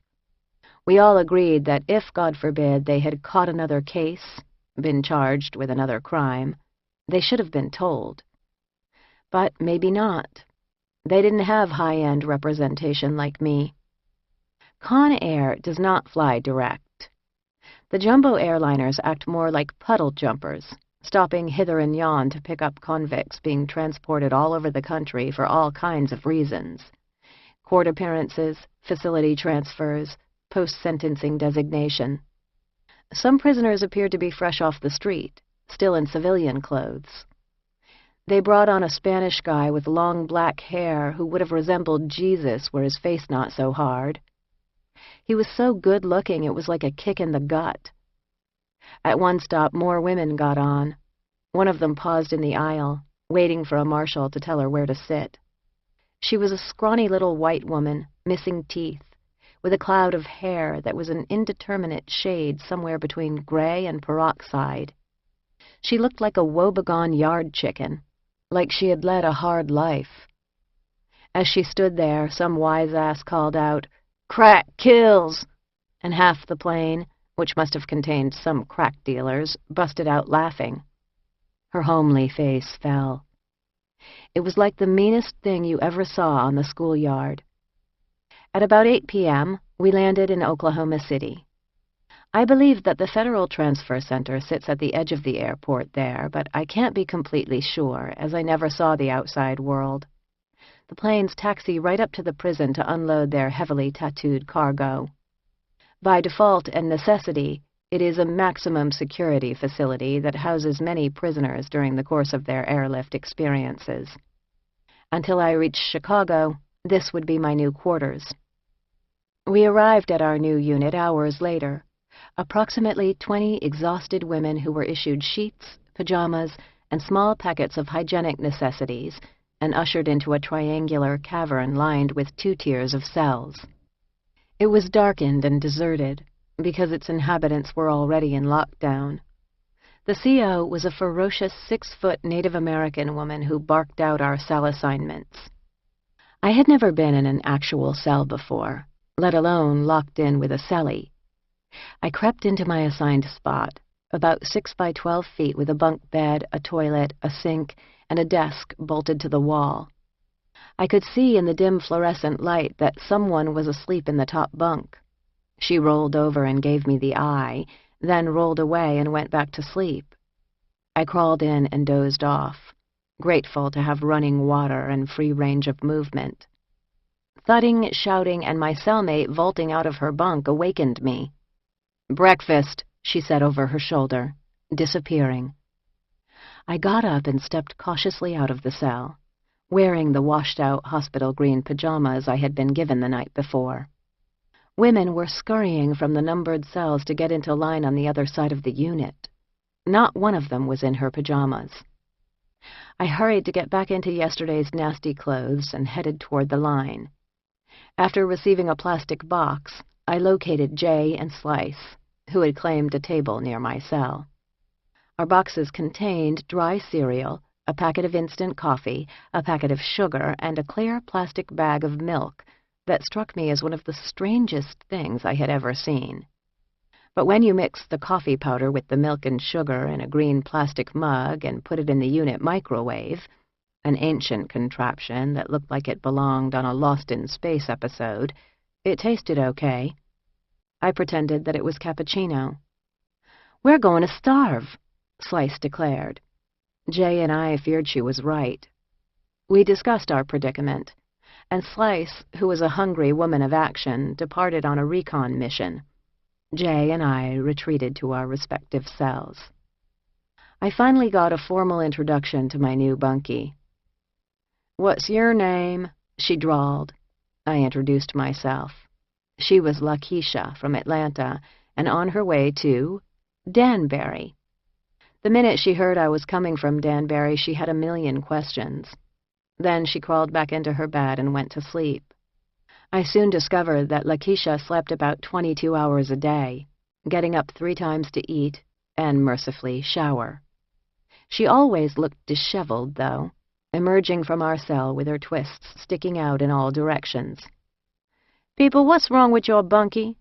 Speaker 1: We all agreed that if, God forbid, they had caught another case, been charged with another crime, they should have been told. But maybe not. They didn't have high-end representation like me. Con Air does not fly direct. The jumbo airliners act more like puddle jumpers, stopping hither and yon to pick up convicts being transported all over the country for all kinds of reasons. Court appearances, facility transfers, post-sentencing designation. Some prisoners appeared to be fresh off the street, still in civilian clothes. They brought on a Spanish guy with long black hair who would have resembled Jesus were his face not so hard. He was so good-looking it was like a kick in the gut. At one stop, more women got on. One of them paused in the aisle, waiting for a marshal to tell her where to sit. She was a scrawny little white woman, missing teeth, with a cloud of hair that was an indeterminate shade somewhere between gray and peroxide. She looked like a woebegone yard chicken, like she had led a hard life. As she stood there, some wise ass called out, "Crack kills!" and half the plane, which must have contained some crack dealers, busted out laughing. Her homely face fell. It was like the meanest thing you ever saw on the schoolyard. At about 8 p.m., we landed in Oklahoma City. I believe that the Federal Transfer Center sits at the edge of the airport there, but I can't be completely sure, as I never saw the outside world. The planes taxi right up to the prison to unload their heavily tattooed cargo. By default and necessity, it is a maximum security facility that houses many prisoners during the course of their airlift experiences. Until I reached Chicago, this would be my new quarters. We arrived at our new unit hours later, approximately 20 exhausted women who were issued sheets, pajamas, and small packets of hygienic necessities, and ushered into a triangular cavern lined with 2 tiers of cells. It was darkened and deserted, because its inhabitants were already in lockdown. The CO was a ferocious 6-foot Native American woman who barked out our cell assignments. I had never been in an actual cell before, let alone locked in with a cellie. I crept into my assigned spot, about 6 by 12 feet with a bunk bed, a toilet, a sink, and a desk bolted to the wall. I could see in the dim fluorescent light that someone was asleep in the top bunk. She rolled over and gave me the eye, then rolled away and went back to sleep. I crawled in and dozed off, grateful to have running water and free range of movement. Thudding, shouting, and my cellmate vaulting out of her bunk awakened me. "Breakfast," she said over her shoulder, disappearing. I got up and stepped cautiously out of the cell, wearing the washed-out hospital green pajamas I had been given the night before. Women were scurrying from the numbered cells to get into line on the other side of the unit. Not one of them was in her pajamas. I hurried to get back into yesterday's nasty clothes and headed toward the line. After receiving a plastic box, I located Jay and Slice, who had claimed a table near my cell. Our boxes contained dry cereal, a packet of instant coffee, a packet of sugar, and a clear plastic bag of milk that struck me as one of the strangest things I had ever seen. But when you mix the coffee powder with the milk and sugar in a green plastic mug and put it in the unit microwave, an ancient contraption that looked like it belonged on a Lost in Space episode, it tasted okay. I pretended that it was cappuccino. "We're going to starve," Slice declared. Jay and I feared she was right. We discussed our predicament, and Slice, who was a hungry woman of action, departed on a recon mission. Jay and I retreated to our respective cells. I finally got a formal introduction to my new bunkie. "What's your name?" she drawled. I introduced myself. She was Lakeisha from Atlanta, and on her way to Danbury. The minute she heard I was coming from Danbury, she had a million questions. Then she crawled back into her bed and went to sleep. I soon discovered that Lakeisha slept about 22 hours a day, getting up 3 times to eat and, mercifully, shower. She always looked disheveled, though, emerging from our cell with her twists sticking out in all directions. "People, what's wrong with your bunkie?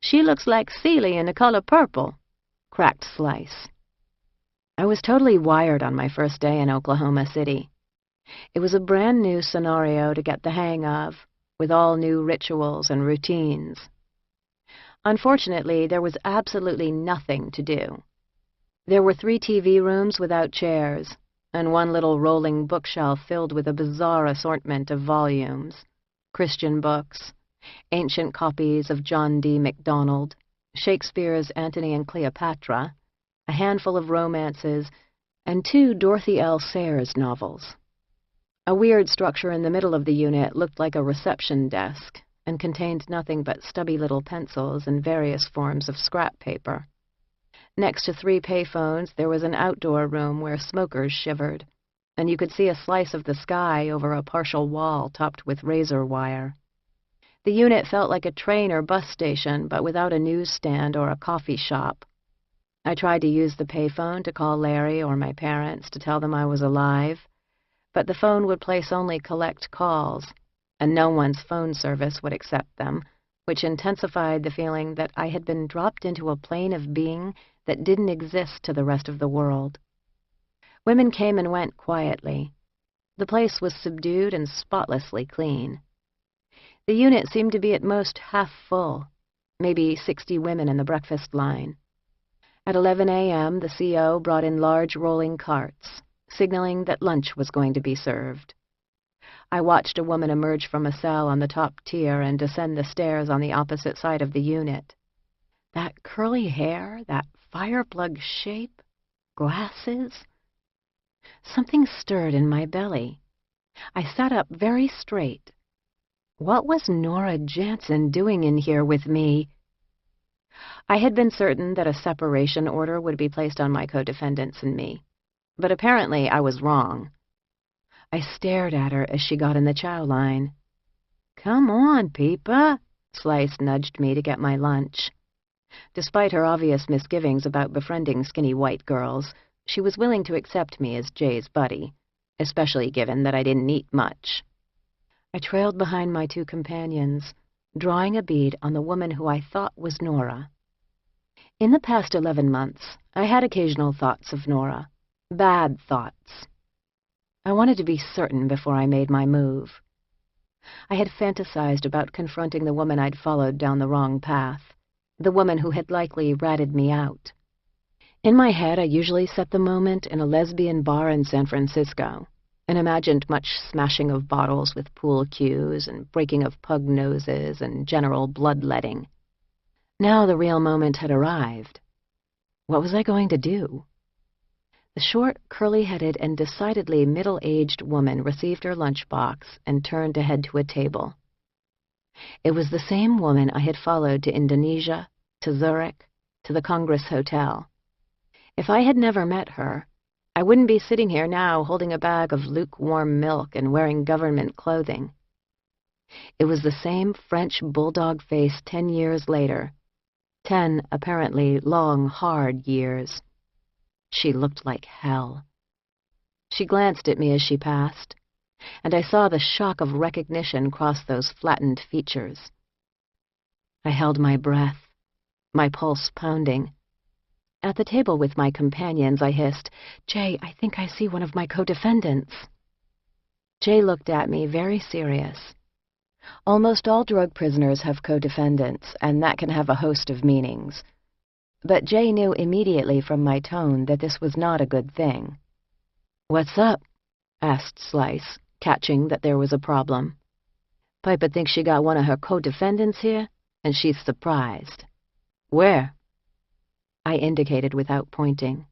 Speaker 1: She looks like Celie in the color purple," cracked Slice. I was totally wired on my first day in Oklahoma City. It was a brand-new scenario to get the hang of, with all new rituals and routines. Unfortunately, there was absolutely nothing to do. There were 3 TV rooms without chairs, and one little rolling bookshelf filled with a bizarre assortment of volumes, Christian books, ancient copies of John D. MacDonald, Shakespeare's Antony and Cleopatra, a handful of romances, and 2 Dorothy L. Sayers novels. A weird structure in the middle of the unit looked like a reception desk and contained nothing but stubby little pencils and various forms of scrap paper. Next to 3 payphones, there was an outdoor room where smokers shivered, and you could see a slice of the sky over a partial wall topped with razor wire. The unit felt like a train or bus station, but without a newsstand or a coffee shop. I tried to use the payphone to call Larry or my parents to tell them I was alive, but the phone would place only collect calls, and no one's phone service would accept them, which intensified the feeling that I had been dropped into a plane of being that didn't exist to the rest of the world. Women came and went quietly. The place was subdued and spotlessly clean. The unit seemed to be at most half full, maybe 60 women in the breakfast line. At 11 a.m., the CO brought in large rolling carts, signaling that lunch was going to be served. I watched a woman emerge from a cell on the top tier and descend the stairs on the opposite side of the unit. That curly hair, that fireplug shape, glasses. Something stirred in my belly. I sat up very straight. What was Nora Jansen doing in here with me? I had been certain that a separation order would be placed on my co-defendants and me, but apparently I was wrong. I stared at her as she got in the chow line. "Come on, Peepa," Slice nudged me to get my lunch. Despite her obvious misgivings about befriending skinny white girls, she was willing to accept me as Jay's buddy, especially given that I didn't eat much. I trailed behind my 2 companions, drawing a bead on the woman who I thought was Nora. In the past 11 months, I had occasional thoughts of Nora. Bad thoughts. I wanted to be certain before I made my move. I had fantasized about confronting the woman I'd followed down the wrong path, the woman who had likely ratted me out. In my head, I usually set the moment in a lesbian bar in San Francisco. and imagined much smashing of bottles with pool cues and breaking of pug noses and general bloodletting. Now the real moment had arrived. What was I going to do? The short, curly-headed, and decidedly middle-aged woman received her lunchbox and turned to head to a table. It was the same woman I had followed to Indonesia, to Zurich, to the Congress Hotel. If I had never met her, I wouldn't be sitting here now holding a bag of lukewarm milk and wearing government clothing. It was the same French bulldog face 10 years later. 10, apparently, long, hard years. She looked like hell. She glanced at me as she passed, and I saw the shock of recognition cross those flattened features. I held my breath, my pulse pounding. At the table with my companions, I hissed, "Jay, I think I see one of my co-defendants." Jay looked at me, very serious. Almost all drug prisoners have co-defendants, and that can have a host of meanings. But Jay knew immediately from my tone that this was not a good thing. "What's up?" asked Slice, catching that there was a problem. "Piper thinks she got one of her co-defendants here, and she's surprised." "Where?" I indicated without pointing.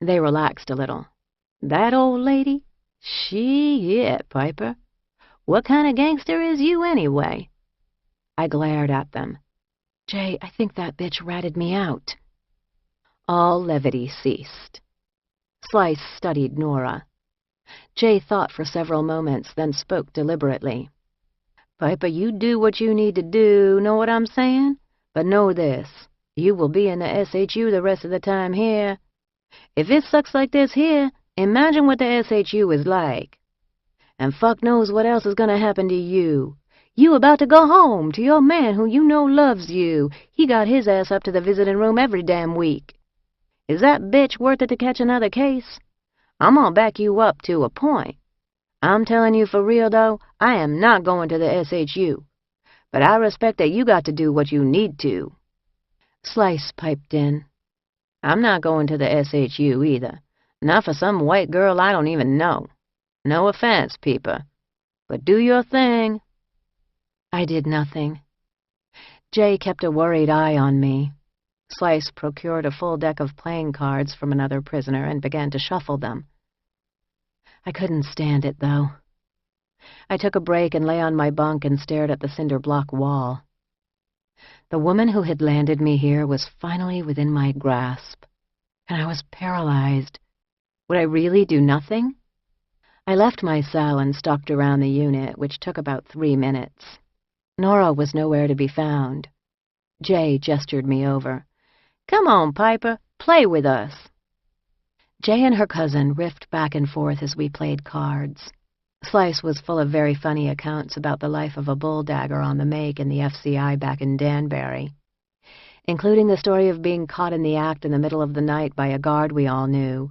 Speaker 1: They relaxed a little. "That old lady? Shit, Piper. What kind of gangster is you, anyway?" I glared at them. "Jay, I think that bitch ratted me out." All levity ceased. Slice studied Nora. Jay thought for several moments, then spoke deliberately. "Piper, you do what you need to do, know what I'm saying? But know this. You will be in the SHU the rest of the time here. If it sucks like this here, imagine what the SHU is like. And fuck knows what else is gonna happen to you. You about to go home to your man who you know loves you. He got his ass up to the visiting room every damn week. Is that bitch worth it to catch another case? I'm gonna back you up to a point. I'm telling you for real, though, I am not going to the SHU. But I respect that you got to do what you need to." Slice piped in. "I'm not going to the SHU either. Not for some white girl I don't even know. No offense, Piper. But do your thing." I did nothing. Jay kept a worried eye on me. Slice procured a full deck of playing cards from another prisoner and began to shuffle them. I couldn't stand it, though. I took a break and lay on my bunk and stared at the cinder block wall. The woman who had landed me here was finally within my grasp, and I was paralyzed. Would I really do nothing? I left my cell and stalked around the unit, which took about 3 minutes. Nora was nowhere to be found. Jay gestured me over. "Come on, Piper, play with us." Jay and her cousin riffed back and forth as we played cards. Slice was full of very funny accounts about the life of a bulldagger on the make in the FCI back in Danbury, including the story of being caught in the act in the middle of the night by a guard we all knew.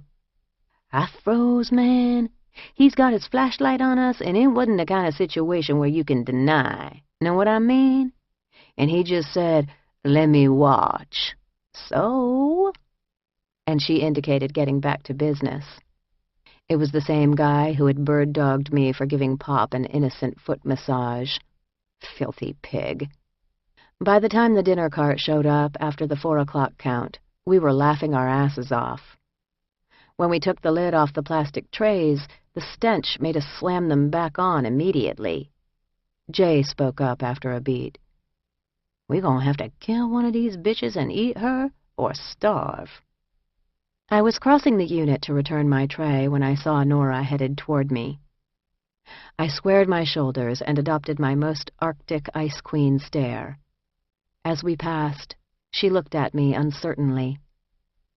Speaker 1: "I froze, man. He's got his flashlight on us, and it wasn't the kind of situation where you can deny. Know what I mean? And he just said, 'Let me watch.' So?" And she indicated getting back to business. It was the same guy who had bird-dogged me for giving Pop an innocent foot massage. Filthy pig. By the time the dinner cart showed up after the 4 o'clock count, we were laughing our asses off. When we took the lid off the plastic trays, the stench made us slam them back on immediately. Jay spoke up after a beat. "We gonna have to kill one of these bitches and eat her, or starve." I was crossing the unit to return my tray when I saw Nora headed toward me. I squared my shoulders and adopted my most Arctic Ice Queen stare. As we passed, she looked at me uncertainly.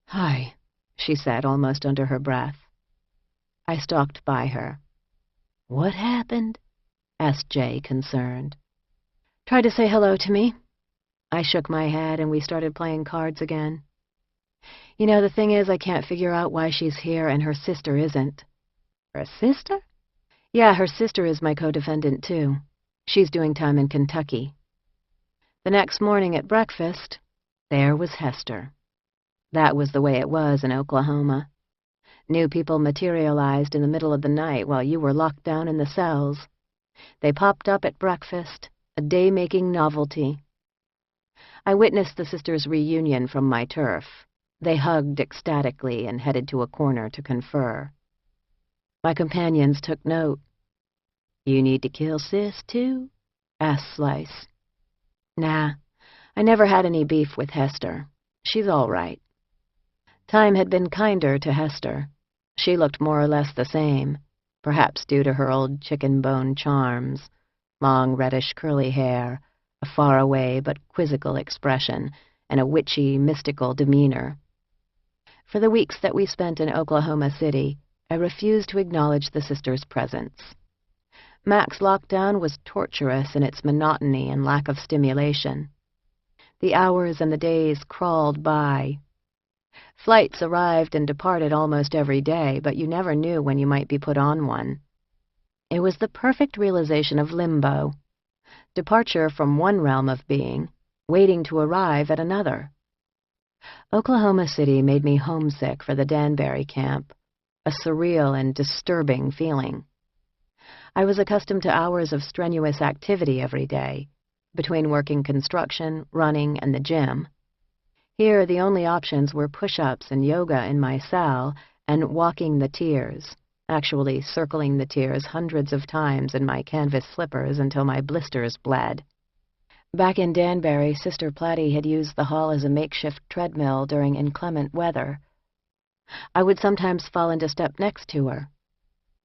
Speaker 1: "Hi," she said almost under her breath. I stalked by her. "What happened?" asked Jay, concerned. "Tried to say hello to me." I shook my head and we started playing cards again. "You know, the thing is, I can't figure out why she's here and her sister isn't." "Her sister?" "Yeah, her sister is my co-defendant, too. She's doing time in Kentucky." The next morning at breakfast, there was Hester. That was the way it was in Oklahoma. New people materialized in the middle of the night while you were locked down in the cells. They popped up at breakfast, a day-making novelty. I witnessed the sisters' reunion from my turf. They hugged ecstatically and headed to a corner to confer. My companions took note. "You need to kill Sis, too?" asked Slice. "Nah, I never had any beef with Hester. She's all right." Time had been kinder to Hester. She looked more or less the same, perhaps due to her old chicken bone charms, long reddish curly hair, a faraway but quizzical expression, and a witchy, mystical demeanor. For the weeks that we spent in Oklahoma City, I refused to acknowledge the sisters' presence. Mac's lockdown was torturous in its monotony and lack of stimulation. The hours and the days crawled by. Flights arrived and departed almost every day, but you never knew when you might be put on one. It was the perfect realization of limbo, departure from one realm of being, waiting to arrive at another. Oklahoma City made me homesick for the Danbury camp, a surreal and disturbing feeling. I was accustomed to hours of strenuous activity every day, between working construction, running, and the gym. Here, the only options were push-ups and yoga in my cell and walking the tiers, actually circling the tiers hundreds of times in my canvas slippers until my blisters bled. Back in Danbury, Sister Platy had used the hall as a makeshift treadmill during inclement weather. I would sometimes fall into step next to her.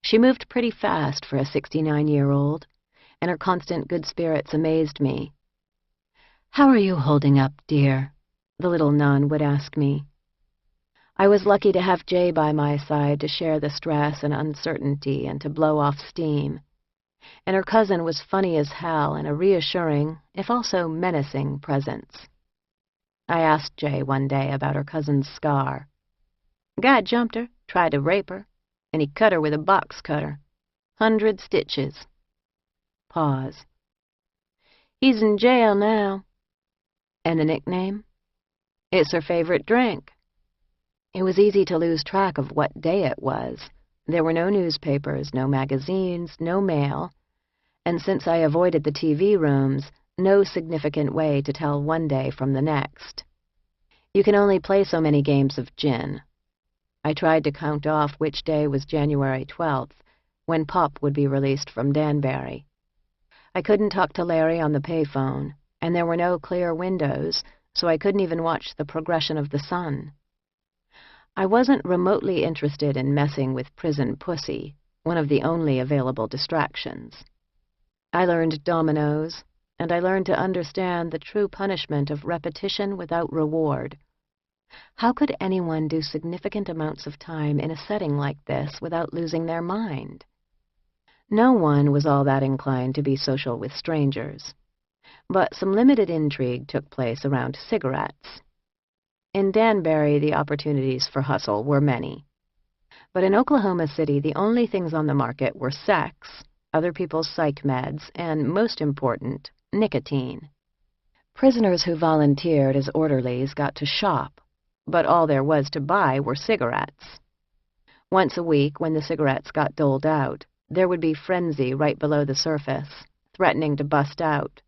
Speaker 1: She moved pretty fast for a 69-year-old, and her constant good spirits amazed me. "How are you holding up, dear?" the little nun would ask me. I was lucky to have Jay by my side to share the stress and uncertainty and to blow off steam. And her cousin was funny as hell and a reassuring, if also menacing, presence. I asked Jay one day about her cousin's scar. "A guy jumped her, tried to rape her, and he cut her with a box cutter. 100 stitches. Pause. "He's in jail now." "And the nickname?" "It's her favorite drink." It was easy to lose track of what day it was. There were no newspapers, no magazines, no mail, and since I avoided the TV rooms, no significant way to tell one day from the next. You can only play so many games of gin. I tried to count off which day was January 12th, when Pop would be released from Danbury. I couldn't talk to Larry on the payphone, and there were no clear windows, so I couldn't even watch the progression of the sun. I wasn't remotely interested in messing with prison pussy, one of the only available distractions. I learned dominoes, and I learned to understand the true punishment of repetition without reward. How could anyone do significant amounts of time in a setting like this without losing their mind? No one was all that inclined to be social with strangers, but some limited intrigue took place around cigarettes. In Danbury, the opportunities for hustle were many. But in Oklahoma City, the only things on the market were sex, other people's psych meds, and, most important, nicotine. Prisoners who volunteered as orderlies got to shop, but all there was to buy were cigarettes. Once a week, when the cigarettes got doled out, there would be frenzy right below the surface, threatening to bust out.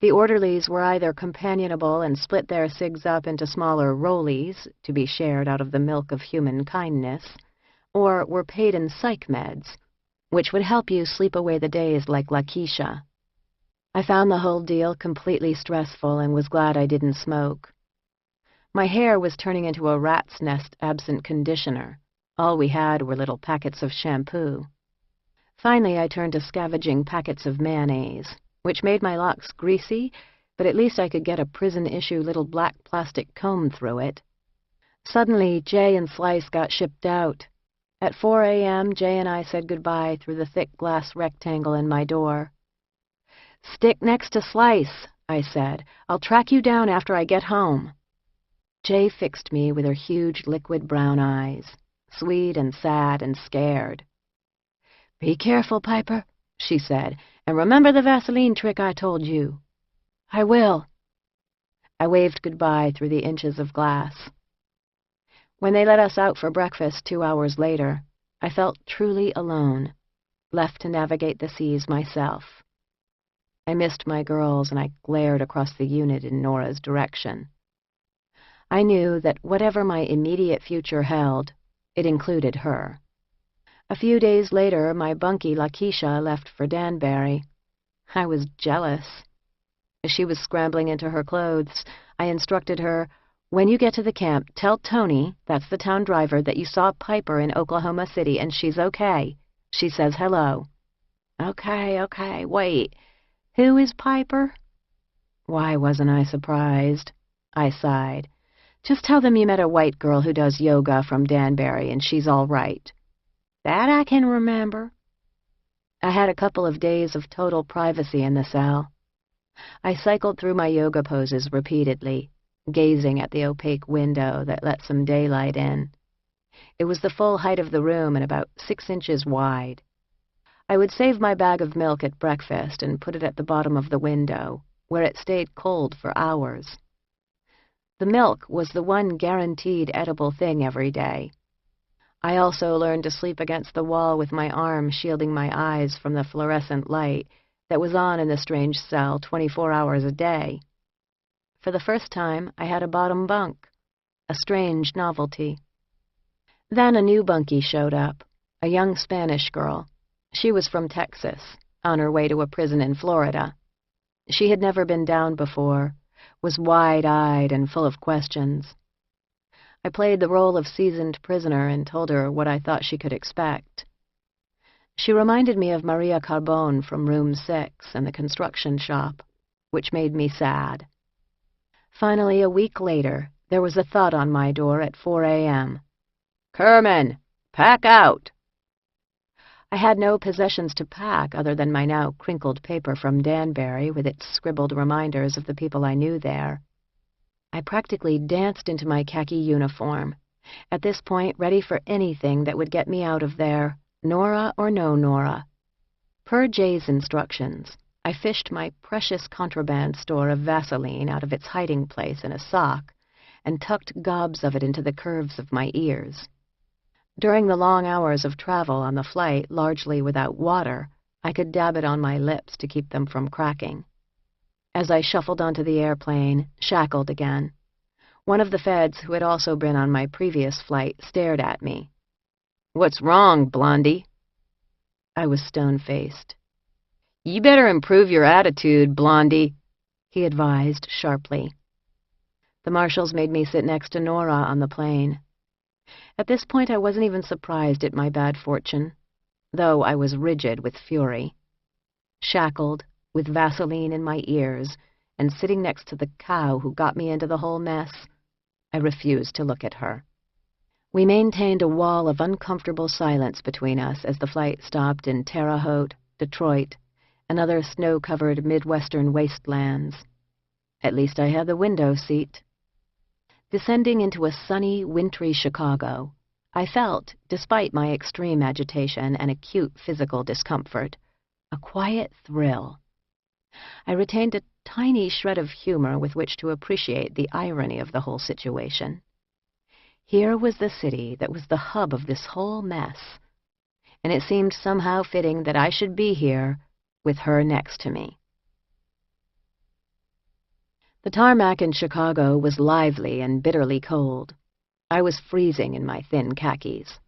Speaker 1: The orderlies were either companionable and split their cigs up into smaller rollies to be shared out of the milk of human kindness, or were paid in psych meds, which would help you sleep away the days like Lakeisha. I found the whole deal completely stressful and was glad I didn't smoke. My hair was turning into a rat's nest absent conditioner. All we had were little packets of shampoo. Finally, I turned to scavenging packets of mayonnaise, which made my locks greasy, but at least I could get a prison-issue little black plastic comb through it. Suddenly, Jay and Slice got shipped out. At 4 a.m., Jay and I said goodbye through the thick glass rectangle in my door. "Stick next to Slice," I said. "I'll track you down after I get home." Jay fixed me with her huge liquid brown eyes, sweet and sad and scared. "Be careful, Piper," she said, "and remember the Vaseline trick I told you." "I will." I waved goodbye through the inches of glass. When they let us out for breakfast 2 hours later, I felt truly alone, left to navigate the seas myself. I missed my girls, and I glared across the unit in Nora's direction. I knew that whatever my immediate future held, it included her. A few days later, my bunkie Lakeisha left for Danbury. I was jealous. As she was scrambling into her clothes, I instructed her, "When you get to the camp, tell Tony, that's the town driver, that you saw Piper in Oklahoma City and she's okay. She says hello." Okay, wait. Who is Piper? Why wasn't I surprised? I sighed. Just tell them you met a white girl who does yoga from Danbury and she's all right. That I can remember. I had a couple of days of total privacy in the cell. I cycled through my yoga poses repeatedly, gazing at the opaque window that let some daylight in. It was the full height of the room and about 6 inches wide. I would save my bag of milk at breakfast and put it at the bottom of the window, where it stayed cold for hours. The milk was the one guaranteed edible thing every day. I also learned to sleep against the wall with my arm shielding my eyes from the fluorescent light that was on in the strange cell 24 hours a day. For the first time, I had a bottom bunk, a strange novelty. Then a new bunkie showed up, a young Spanish girl. She was from Texas, on her way to a prison in Florida. She had never been down before, was wide-eyed and full of questions. I played the role of seasoned prisoner and told her what I thought she could expect. She reminded me of Maria Carbone from Room 6 and the construction shop, which made me sad. Finally, a week later, there was a thud on my door at 4 a.m. "Kerman, pack out!" I had no possessions to pack other than my now crinkled paper from Danbury with its scribbled reminders of the people I knew there. I practically danced into my khaki uniform, at this point ready for anything that would get me out of there, Nora or no Nora. Per Jay's instructions, I fished my precious contraband store of Vaseline out of its hiding place in a sock and tucked gobs of it into the curves of my ears. During the long hours of travel on the flight, largely without water, I could dab it on my lips to keep them from cracking. As I shuffled onto the airplane, shackled again, one of the feds who had also been on my previous flight stared at me. "What's wrong, Blondie?" I was stone-faced. "You better improve your attitude, Blondie," he advised sharply. The marshals made me sit next to Nora on the plane. At this point, I wasn't even surprised at my bad fortune, though I was rigid with fury. Shackled, with Vaseline in my ears, and sitting next to the cow who got me into the whole mess, I refused to look at her. We maintained a wall of uncomfortable silence between us as the flight stopped in Terre Haute, Detroit, and other snow-covered Midwestern wastelands. At least I had the window seat. Descending into a sunny, wintry Chicago, I felt, despite my extreme agitation and acute physical discomfort, a quiet thrill. I retained a tiny shred of humor with which to appreciate the irony of the whole situation. Here was the city that was the hub of this whole mess, and it seemed somehow fitting that I should be here with her next to me. The tarmac in Chicago was lively and bitterly cold. I was freezing in my thin khakis.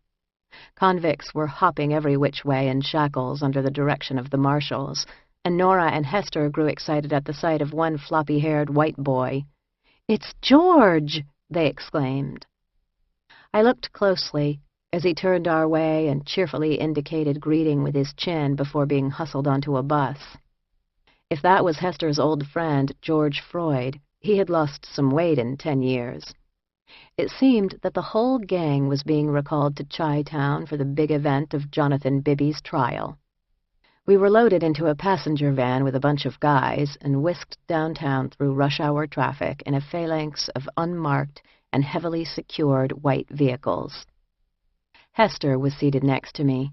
Speaker 1: Convicts were hopping every which way in shackles under the direction of the marshals, and Nora and Hester grew excited at the sight of one floppy-haired white boy. "It's George!" they exclaimed. I looked closely as he turned our way and cheerfully indicated greeting with his chin before being hustled onto a bus. If that was Hester's old friend, George Freud, he had lost some weight in 10 years. It seemed that the whole gang was being recalled to Chi-Town for the big event of Jonathan Bibby's trial. We were loaded into a passenger van with a bunch of guys and whisked downtown through rush-hour traffic in a phalanx of unmarked and heavily secured white vehicles. Hester was seated next to me,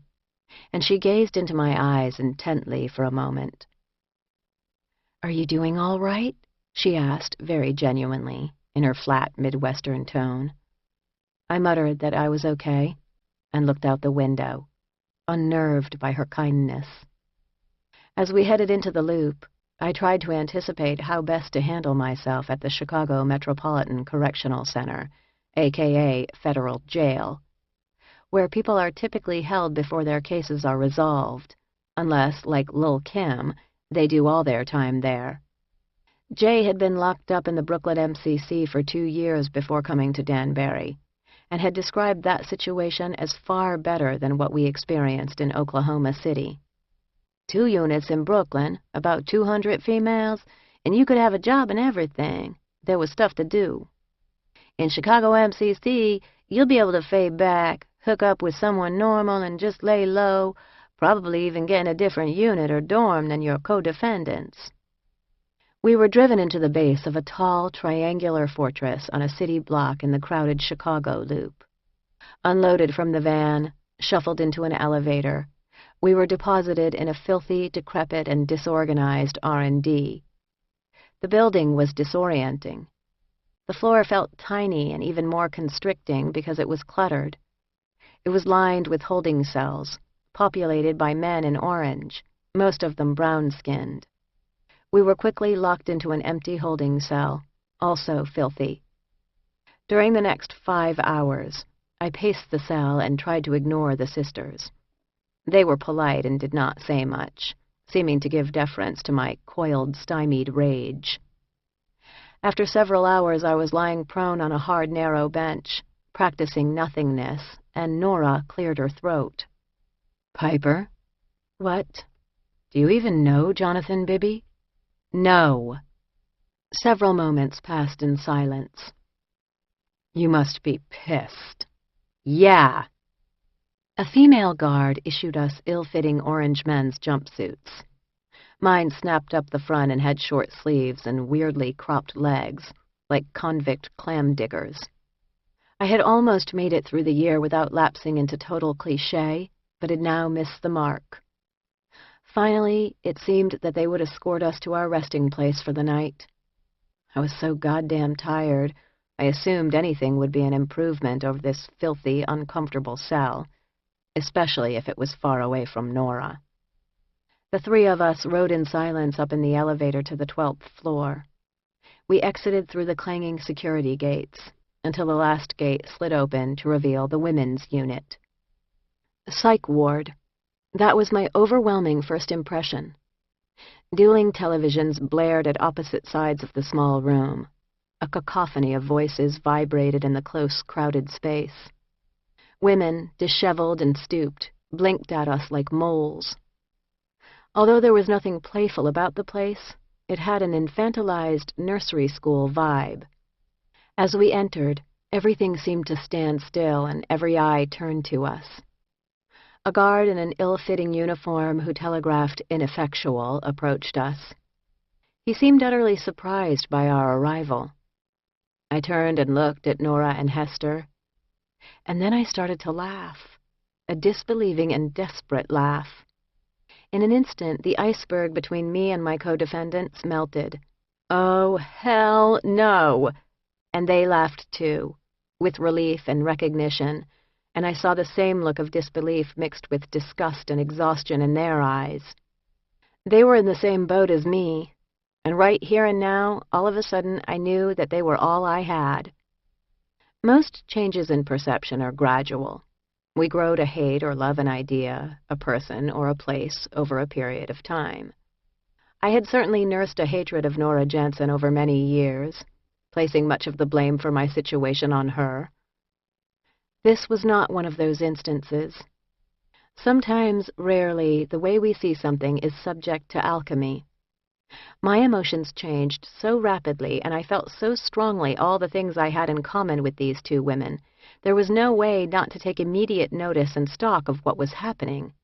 Speaker 1: and she gazed into my eyes intently for a moment. "Are you doing all right?" she asked very genuinely, in her flat Midwestern tone. I muttered that I was okay and looked out the window, unnerved by her kindness. As we headed into the loop, I tried to anticipate how best to handle myself at the Chicago Metropolitan Correctional Center, aka Federal Jail, where people are typically held before their cases are resolved, unless, like Lil' Kim, they do all their time there. Jay had been locked up in the Brooklyn MCC for 2 years before coming to Danbury, and had described that situation as far better than what we experienced in Oklahoma City. 2 units in Brooklyn, about 200 females, and you could have a job and everything. There was stuff to do. In Chicago MCC, you'll be able to fade back, hook up with someone normal, and just lay low, probably even get in a different unit or dorm than your co-defendants. We were driven into the base of a tall, triangular fortress on a city block in the crowded Chicago loop. Unloaded from the van, shuffled into an elevator, we were deposited in a filthy, decrepit, and disorganized R&D. The building was disorienting. The floor felt tiny and even more constricting because it was cluttered. It was lined with holding cells, populated by men in orange, most of them brown-skinned. We were quickly locked into an empty holding cell, also filthy. During the next 5 hours, I paced the cell and tried to ignore the sisters. They were polite and did not say much, seeming to give deference to my coiled, stymied rage. After several hours, I was lying prone on a hard, narrow bench, practicing nothingness, and Nora cleared her throat. "Piper?" "What? Do you even know Jonathan Bibby?" "No." Several moments passed in silence. "You must be pissed." "Yeah." A female guard issued us ill-fitting orange men's jumpsuits. Mine snapped up the front and had short sleeves and weirdly cropped legs, like convict clam diggers. I had almost made it through the year without lapsing into total cliché, but had now missed the mark. Finally, it seemed that they would escort us to our resting place for the night. I was so goddamn tired, I assumed anything would be an improvement over this filthy, uncomfortable cell, especially if it was far away from Nora. The 3 of us rode in silence up in the elevator to the 12th floor. We exited through the clanging security gates, until the last gate slid open to reveal the women's unit. Psych ward. That was my overwhelming first impression. Dueling televisions blared at opposite sides of the small room. A cacophony of voices vibrated in the close, crowded space. Women, disheveled and stooped, blinked at us like moles. Although there was nothing playful about the place, it had an infantilized nursery school vibe. As we entered, everything seemed to stand still and every eye turned to us. A guard in an ill-fitting uniform who telegraphed ineffectual approached us. He seemed utterly surprised by our arrival. I turned and looked at Nora and Hester, and then I started to laugh, a disbelieving and desperate laugh. In an instant, the iceberg between me and my co-defendants melted. "Oh, hell no!" And they laughed too, with relief and recognition, and I saw the same look of disbelief mixed with disgust and exhaustion in their eyes. They were in the same boat as me, and right here and now, all of a sudden, I knew that they were all I had. Most changes in perception are gradual. We grow to hate or love an idea, a person, or a place over a period of time. I had certainly nursed a hatred of Nora Jensen over many years, placing much of the blame for my situation on her. This was not one of those instances. Sometimes, rarely, the way we see something is subject to alchemy. My emotions changed so rapidly, and I felt so strongly all the things I had in common with these 2 women, there was no way not to take immediate notice and stock of what was happening.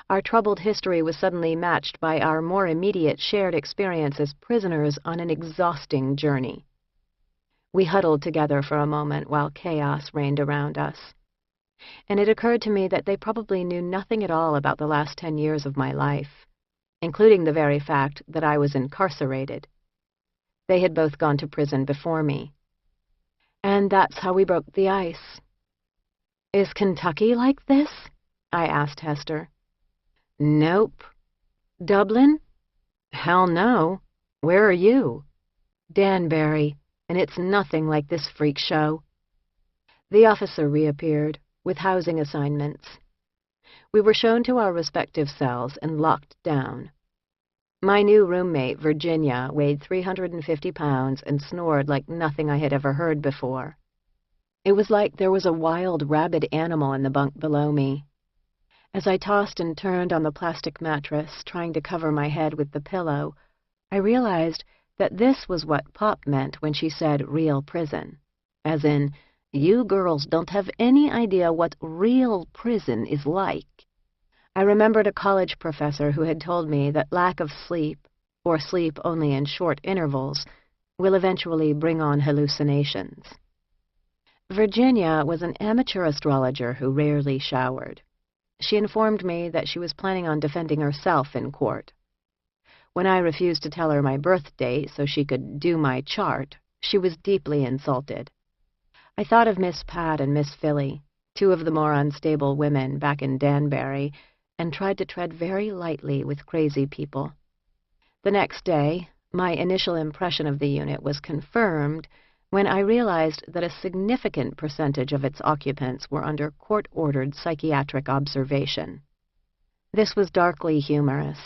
Speaker 1: Our troubled history was suddenly matched by our more immediate shared experience as prisoners on an exhausting journey. We huddled together for a moment while chaos reigned around us, and it occurred to me that they probably knew nothing at all about the last 10 years of my life, including the very fact that I was incarcerated. They had both gone to prison before me. And that's how we broke the ice. Is Kentucky like this? I asked Hester. Nope. Dublin? Hell no. Where are you? Danbury, and it's nothing like this freak show. The officer reappeared, with housing assignments. We were shown to our respective cells and locked down. My new roommate, Virginia, weighed 350 pounds and snored like nothing I had ever heard before. It was like there was a wild, rabid animal in the bunk below me. As I tossed and turned on the plastic mattress, trying to cover my head with the pillow, I realized that this was what Pop meant when she said real prison. As in, you girls don't have any idea what real prison is like. I remembered a college professor who had told me that lack of sleep, or sleep only in short intervals, will eventually bring on hallucinations. Virginia was an amateur astrologer who rarely showered. She informed me that she was planning on defending herself in court. When I refused to tell her my birth date so she could do my chart, she was deeply insulted. I thought of Miss Pat and Miss Philly, two of the more unstable women back in Danbury, and tried to tread very lightly with crazy people. The next day, my initial impression of the unit was confirmed when I realized that a significant percentage of its occupants were under court-ordered psychiatric observation. This was darkly humorous,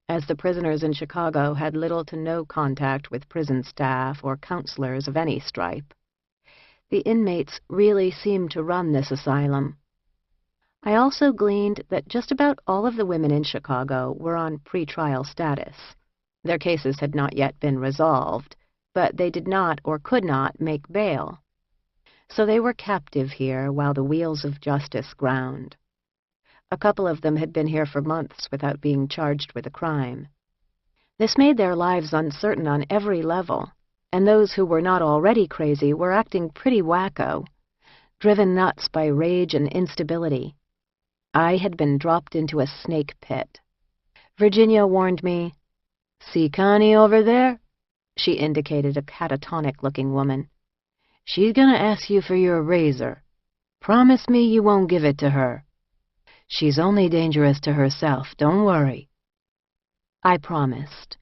Speaker 1: as the prisoners in Chicago had little to no contact with prison staff or counselors of any stripe. The inmates really seemed to run this asylum. I also gleaned that just about all of the women in Chicago were on pretrial status. Their cases had not yet been resolved, but they did not or could not make bail. So they were captive here while the wheels of justice ground. A couple of them had been here for months without being charged with a crime. This made their lives uncertain on every level, and those who were not already crazy were acting pretty wacko, driven nuts by rage and instability. I had been dropped into a snake pit. Virginia warned me, "See Connie over there?" She indicated a catatonic-looking woman. "She's gonna ask you for your razor. Promise me you won't give it to her. She's only dangerous to herself, don't worry." I promised.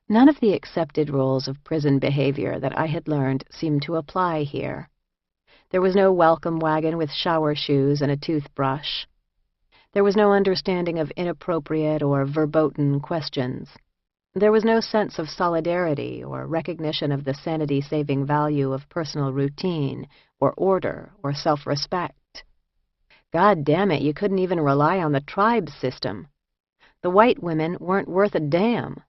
Speaker 1: None of the accepted rules of prison behavior that I had learned seemed to apply here. There was no welcome wagon with shower shoes and a toothbrush. There was no understanding of inappropriate or verboten questions. There was no sense of solidarity or recognition of the sanity-saving value of personal routine or order or self-respect. God damn it, you couldn't even rely on the tribe system. The white women weren't worth a damn.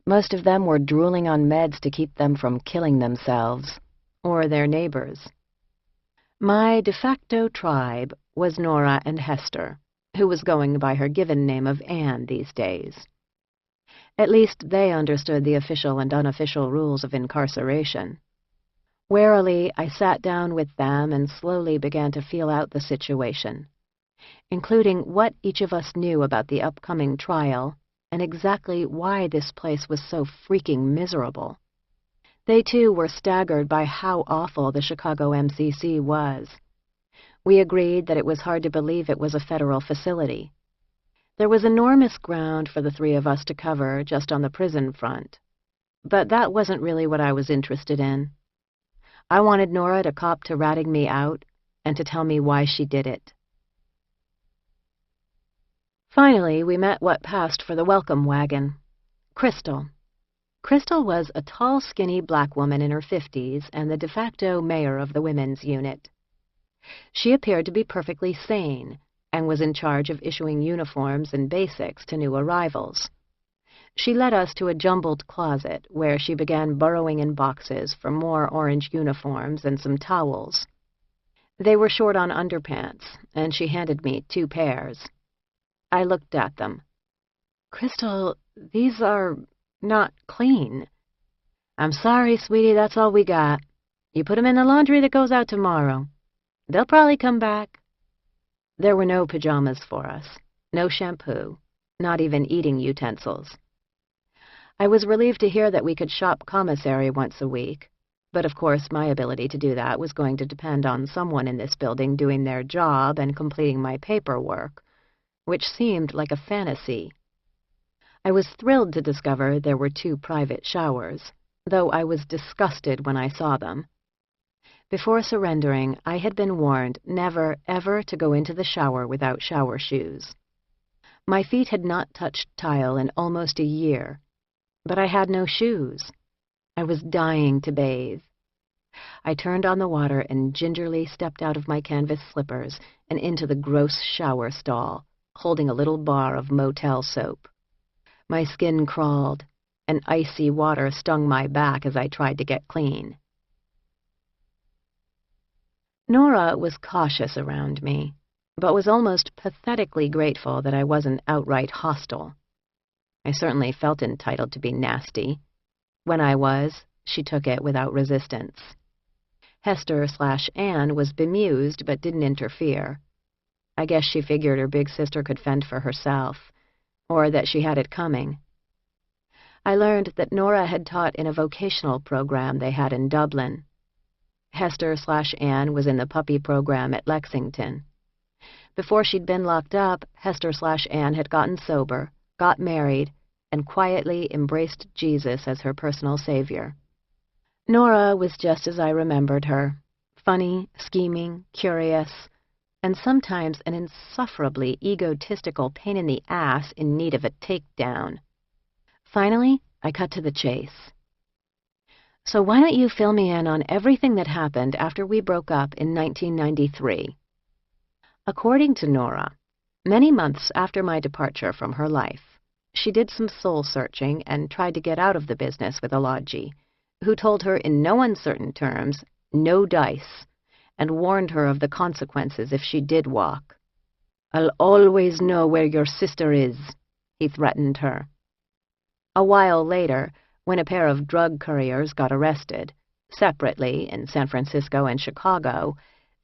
Speaker 1: Most of them were drooling on meds to keep them from killing themselves, or their neighbors. My de facto tribe was Nora and Hester, who was going by her given name of Anne these days. At least they understood the official and unofficial rules of incarceration. Warily, I sat down with them and slowly began to feel out the situation, including what each of us knew about the upcoming trial and exactly why this place was so freaking miserable. They, too, were staggered by how awful the Chicago MCC was. We agreed that it was hard to believe it was a federal facility. There was enormous ground for the three of us to cover just on the prison front, but that wasn't really what I was interested in. I wanted Nora to cop to ratting me out and to tell me why she did it. Finally, we met what passed for the welcome wagon. Crystal. Crystal was a tall, skinny black woman in her 50s and the de facto mayor of the women's unit. She appeared to be perfectly sane and was in charge of issuing uniforms and basics to new arrivals. She led us to a jumbled closet where she began burrowing in boxes for more orange uniforms and some towels. They were short on underpants, and she handed me 2 pairs. I looked at them. "Crystal, these are not clean." "I'm sorry, sweetie, that's all we got. You put 'em in the laundry that goes out tomorrow. They'll probably come back." There were no pajamas for us, no shampoo, not even eating utensils. I was relieved to hear that we could shop commissary once a week. But of course, my ability to do that was going to depend on someone in this building doing their job and completing my paperwork, which seemed like a fantasy. I was thrilled to discover there were 2 private showers, though I was disgusted when I saw them. Before surrendering, I had been warned never, ever to go into the shower without shower shoes. My feet had not touched tile in almost a year, but I had no shoes. I was dying to bathe. I turned on the water and gingerly stepped out of my canvas slippers and into the gross shower stall, holding a little bar of motel soap. My skin crawled, and icy water stung my back as I tried to get clean. Nora was cautious around me, but was almost pathetically grateful that I wasn't outright hostile. I certainly felt entitled to be nasty. When I was, she took it without resistance. Hester/Anne was bemused but didn't interfere. I guess she figured her big sister could fend for herself, or that she had it coming. I learned that Nora had taught in a vocational program they had in Dublin. Hester/Anne was in the puppy program at Lexington. Before she'd been locked up, Hester/Anne had gotten sober, got married, and quietly embraced Jesus as her personal savior. Nora was just as I remembered her, funny, scheming, curious, and sometimes an insufferably egotistical pain in the ass in need of a takedown. Finally, I cut to the chase. So why don't you fill me in on everything that happened after we broke up in 1993? According to Nora, many months after my departure from her life, she did some soul-searching and tried to get out of the business with a lodgee, who told her in no uncertain terms, no dice, and warned her of the consequences if she did walk. "I'll always know where your sister is," he threatened her. A while later, when a pair of drug couriers got arrested, separately in San Francisco and Chicago,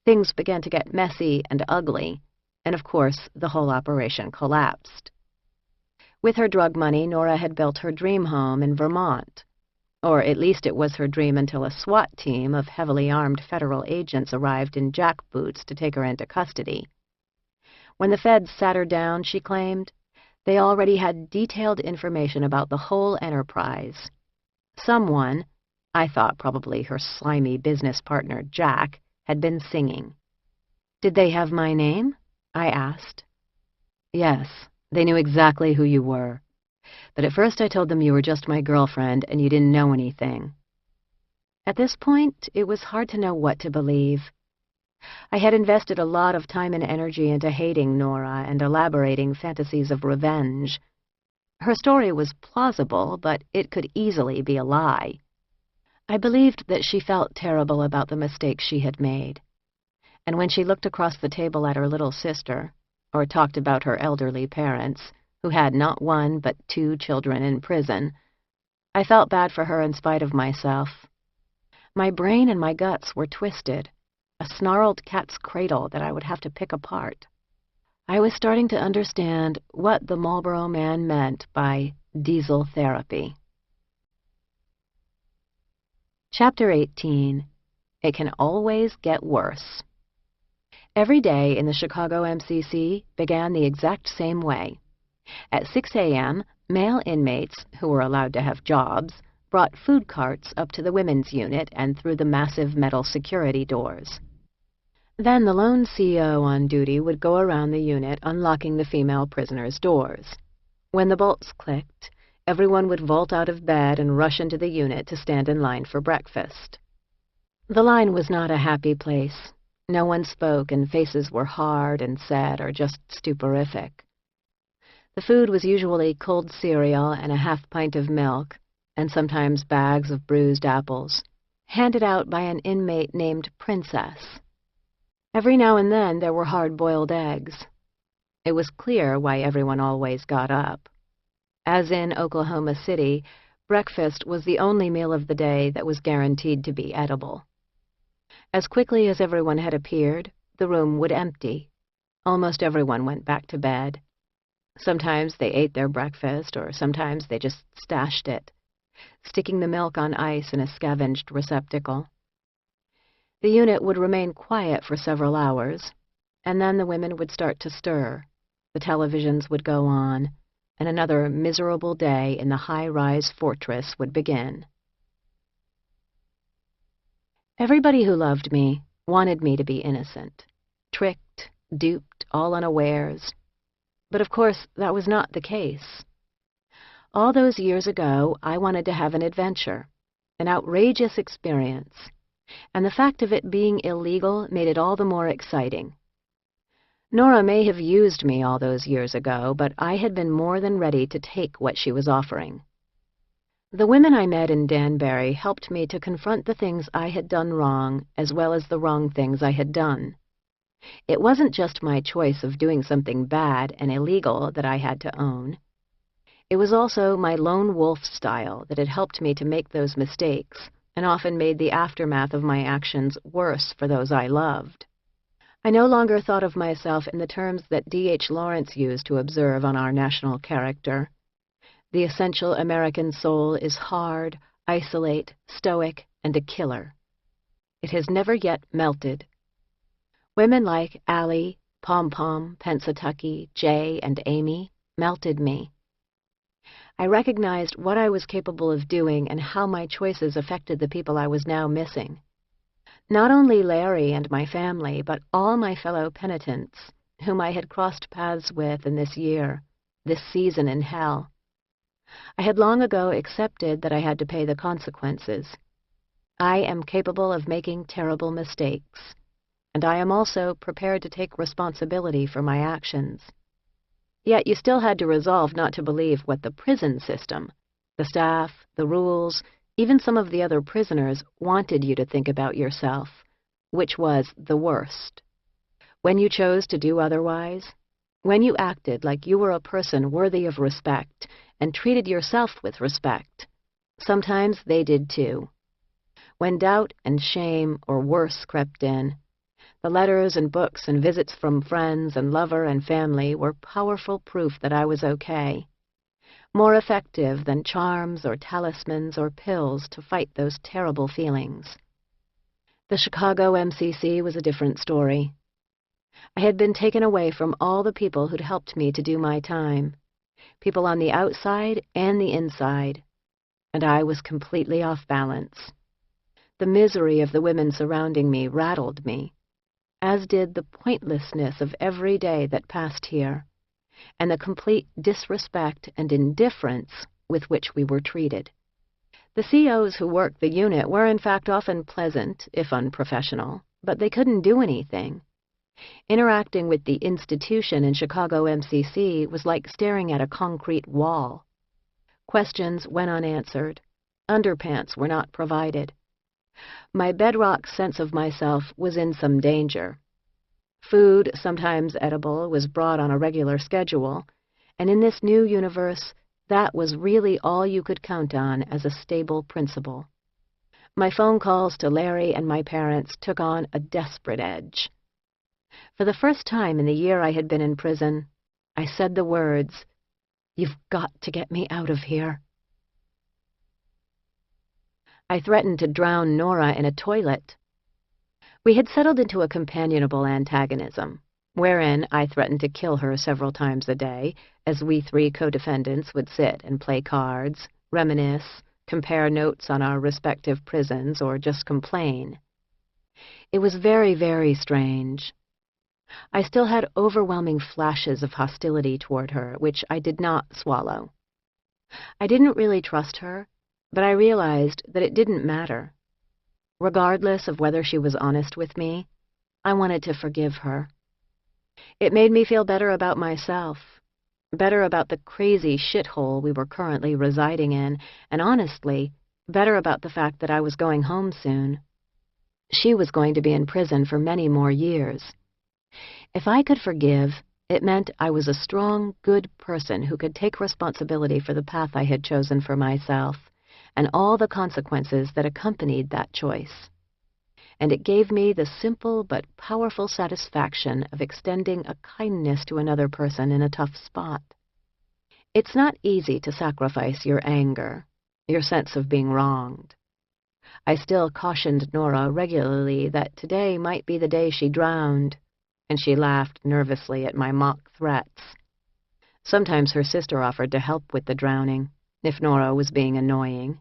Speaker 1: things began to get messy and ugly, and of course the whole operation collapsed. With her drug money, Nora had built her dream home in Vermont. Or at least it was her dream until a SWAT team of heavily armed federal agents arrived in jackboots to take her into custody. When the feds sat her down, she claimed, they already had detailed information about the whole enterprise. Someone, I thought probably her slimy business partner Jack, had been singing. "Did they have my name?" I asked. "Yes, they knew exactly who you were. But at first I told them you were just my girlfriend and you didn't know anything." At this point, it was hard to know what to believe. I had invested a lot of time and energy into hating Nora and elaborating fantasies of revenge. Her story was plausible, but it could easily be a lie. I believed that she felt terrible about the mistakes she had made. And when she looked across the table at her little sister, or talked about her elderly parents, who had not 1 but 2 children in prison, I felt bad for her in spite of myself. My brain and my guts were twisted, a snarled cat's cradle that I would have to pick apart. I was starting to understand what the Marlboro Man meant by diesel therapy. Chapter 18. It Can Always Get Worse. Every day in the Chicago MCC began the exact same way. At 6 a.m., male inmates, who were allowed to have jobs, brought food carts up to the women's unit and through the massive metal security doors. Then the lone CO on duty would go around the unit unlocking the female prisoners' doors. When the bolts clicked, everyone would vault out of bed and rush into the unit to stand in line for breakfast. The line was not a happy place. No one spoke, and faces were hard and sad or just stuporific. The food was usually cold cereal and a half-pint of milk, and sometimes bags of bruised apples, handed out by an inmate named Princess. Every now and then there were hard-boiled eggs. It was clear why everyone always got up. As in Oklahoma City, breakfast was the only meal of the day that was guaranteed to be edible. As quickly as everyone had appeared, the room would empty. Almost everyone went back to bed. Sometimes they ate their breakfast, or sometimes they just stashed it. sticking the milk on ice in a scavenged receptacle. The unit would remain quiet for several hours, and then the women would start to stir, the televisions would go on, and another miserable day in the high-rise fortress would begin. Everybody who loved me wanted me to be innocent, tricked, duped, all unawares. But of course, that was not the case. All those years ago, I wanted to have an adventure, an outrageous experience, and the fact of it being illegal made it all the more exciting. Nora may have used me all those years ago, but I had been more than ready to take what she was offering. The women I met in Danbury helped me to confront the things I had done wrong as well as the wrong things I had done. It wasn't just my choice of doing something bad and illegal that I had to own. It was also my lone wolf style that had helped me to make those mistakes and often made the aftermath of my actions worse for those I loved. I no longer thought of myself in the terms that D.H. Lawrence used to observe on our national character. The essential American soul is hard, isolate, stoic, and a killer. It has never yet melted. Women like Allie, Pom-Pom, Pennsatucky, Jay, and Amy melted me. I recognized what I was capable of doing and how my choices affected the people I was now missing. Not only Larry and my family, but all my fellow penitents, whom I had crossed paths with in this year, this season in hell. I had long ago accepted that I had to pay the consequences. I am capable of making terrible mistakes, and I am also prepared to take responsibility for my actions. Yet you still had to resolve not to believe what the prison system, the staff, the rules, even some of the other prisoners wanted you to think about yourself, which was the worst. When you chose to do otherwise, when you acted like you were a person worthy of respect and treated yourself with respect, sometimes they did too. When doubt and shame or worse crept in, the letters and books and visits from friends and lover and family were powerful proof that I was okay, more effective than charms or talismans or pills to fight those terrible feelings. The Chicago MCC was a different story. I had been taken away from all the people who'd helped me to do my time, people on the outside and the inside, and I was completely off balance. The misery of the women surrounding me rattled me, as did the pointlessness of every day that passed here, and the complete disrespect and indifference with which we were treated. The COs who worked the unit were in fact often pleasant, if unprofessional, but they couldn't do anything. Interacting with the institution in Chicago MCC was like staring at a concrete wall. Questions went unanswered. Underpants were not provided. My bedrock sense of myself was in some danger. Food, sometimes edible, was brought on a regular schedule, and in this new universe, that was really all you could count on as a stable principle. My phone calls to Larry and my parents took on a desperate edge. For the first time in the year I had been in prison, I said the words, "You've got to get me out of here." I threatened to drown Nora in a toilet. We had settled into a companionable antagonism, wherein I threatened to kill her several times a day, as we three co-defendants would sit and play cards, reminisce, compare notes on our respective prisons, or just complain. It was very, very strange. I still had overwhelming flashes of hostility toward her, which I did not swallow. I didn't really trust her, but I realized that it didn't matter. Regardless of whether she was honest with me, I wanted to forgive her. It made me feel better about myself, better about the crazy shithole we were currently residing in, and honestly, better about the fact that I was going home soon. She was going to be in prison for many more years. If I could forgive, it meant I was a strong, good person who could take responsibility for the path I had chosen for myself, and all the consequences that accompanied that choice. And it gave me the simple but powerful satisfaction of extending a kindness to another person in a tough spot. It's not easy to sacrifice your anger, your sense of being wronged. I still cautioned Nora regularly that today might be the day she drowned, and she laughed nervously at my mock threats. Sometimes her sister offered to help with the drowning, if Nora was being annoying.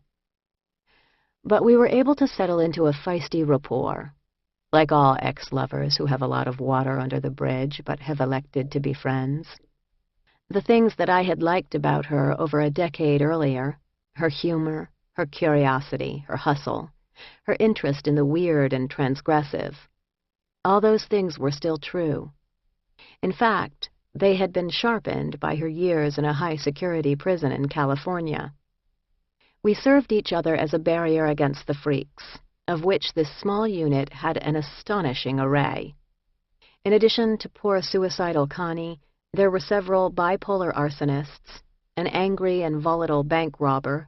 Speaker 1: But we were able to settle into a feisty rapport, like all ex-lovers who have a lot of water under the bridge but have elected to be friends. The things that I had liked about her over a decade earlier, her humor, her curiosity, her hustle, her interest in the weird and transgressive, all those things were still true. In fact, they had been sharpened by her years in a high-security prison in California. We served each other as a barrier against the freaks, of which this small unit had an astonishing array. In addition to poor suicidal Connie, there were several bipolar arsonists, an angry and volatile bank robber,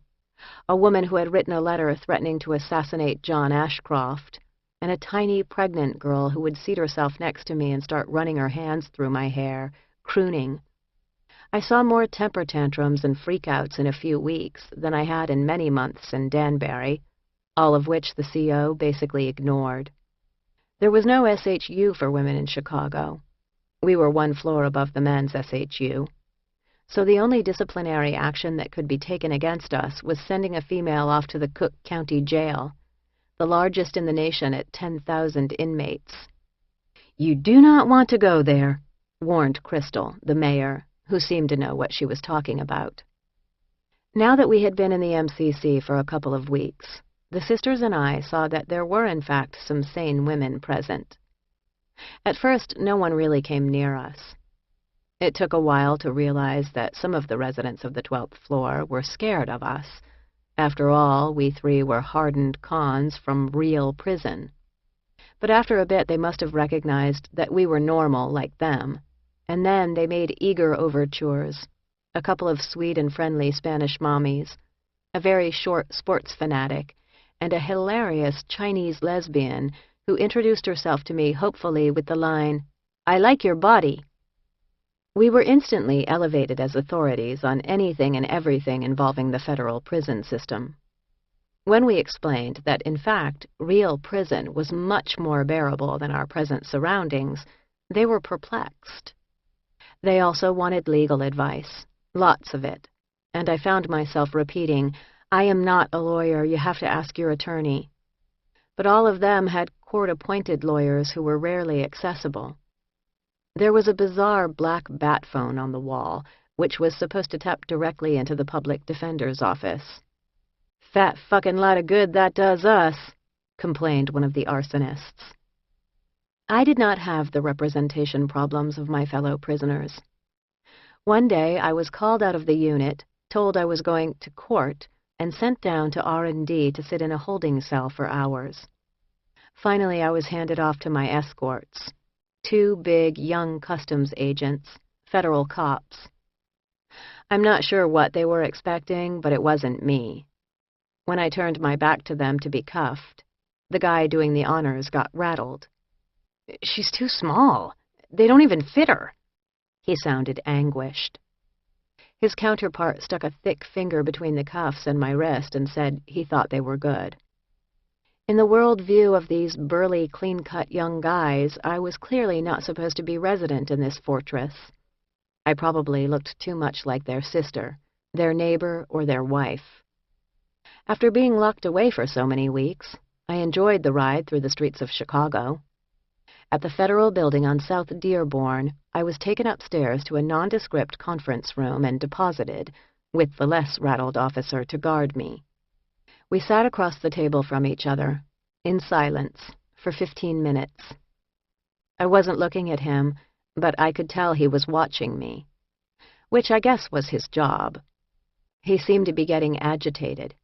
Speaker 1: a woman who had written a letter threatening to assassinate John Ashcroft, and a tiny pregnant girl who would seat herself next to me and start running her hands through my hair, crooning. I saw more temper tantrums and freakouts in a few weeks than I had in many months in Danbury, all of which the CO basically ignored. There was no SHU for women in Chicago. We were one floor above the men's SHU. So the only disciplinary action that could be taken against us was sending a female off to the Cook County Jail, the largest in the nation at 10,000 inmates. "You do not want to go there," warned Crystal, the mayor, who seemed to know what she was talking about. Now that we had been in the MCC for a couple of weeks, the sisters and I saw that there were in fact some sane women present. At first, no one really came near us. It took a while to realize that some of the residents of the 12th floor were scared of us. After all, we three were hardened cons from real prison. But after a bit, they must have recognized that we were normal like them, and then they made eager overtures, a couple of sweet and friendly Spanish mommies, a very short sports fanatic, and a hilarious Chinese lesbian who introduced herself to me hopefully with the line, "I like your body." We were instantly elevated as authorities on anything and everything involving the federal prison system. When we explained that, in fact, real prison was much more bearable than our present surroundings, they were perplexed. They also wanted legal advice, lots of it, and I found myself repeating, "I am not a lawyer, you have to ask your attorney." But all of them had court-appointed lawyers who were rarely accessible. There was a bizarre black bat phone on the wall, which was supposed to tap directly into the public defender's office. "Fat fucking lot of good that does us," complained one of the arsonists. I did not have the representation problems of my fellow prisoners. One day I was called out of the unit, told I was going to court, and sent down to R&D to sit in a holding cell for hours. Finally, I was handed off to my escorts, two big young customs agents, federal cops. I'm not sure what they were expecting, but it wasn't me. When I turned my back to them to be cuffed, the guy doing the honors got rattled. "She's too small. They don't even fit her." He sounded anguished. His counterpart stuck a thick finger between the cuffs and my wrist and said he thought they were good. In the world view of these burly, clean-cut young guys, I was clearly not supposed to be resident in this fortress. I probably looked too much like their sister, their neighbor, or their wife. After being locked away for so many weeks, I enjoyed the ride through the streets of Chicago. At the Federal Building on South Dearborn, I was taken upstairs to a nondescript conference room and deposited, with the less rattled officer to guard me. We sat across the table from each other, in silence, for 15 minutes. I wasn't looking at him, but I could tell he was watching me, which I guess was his job. He seemed to be getting agitated.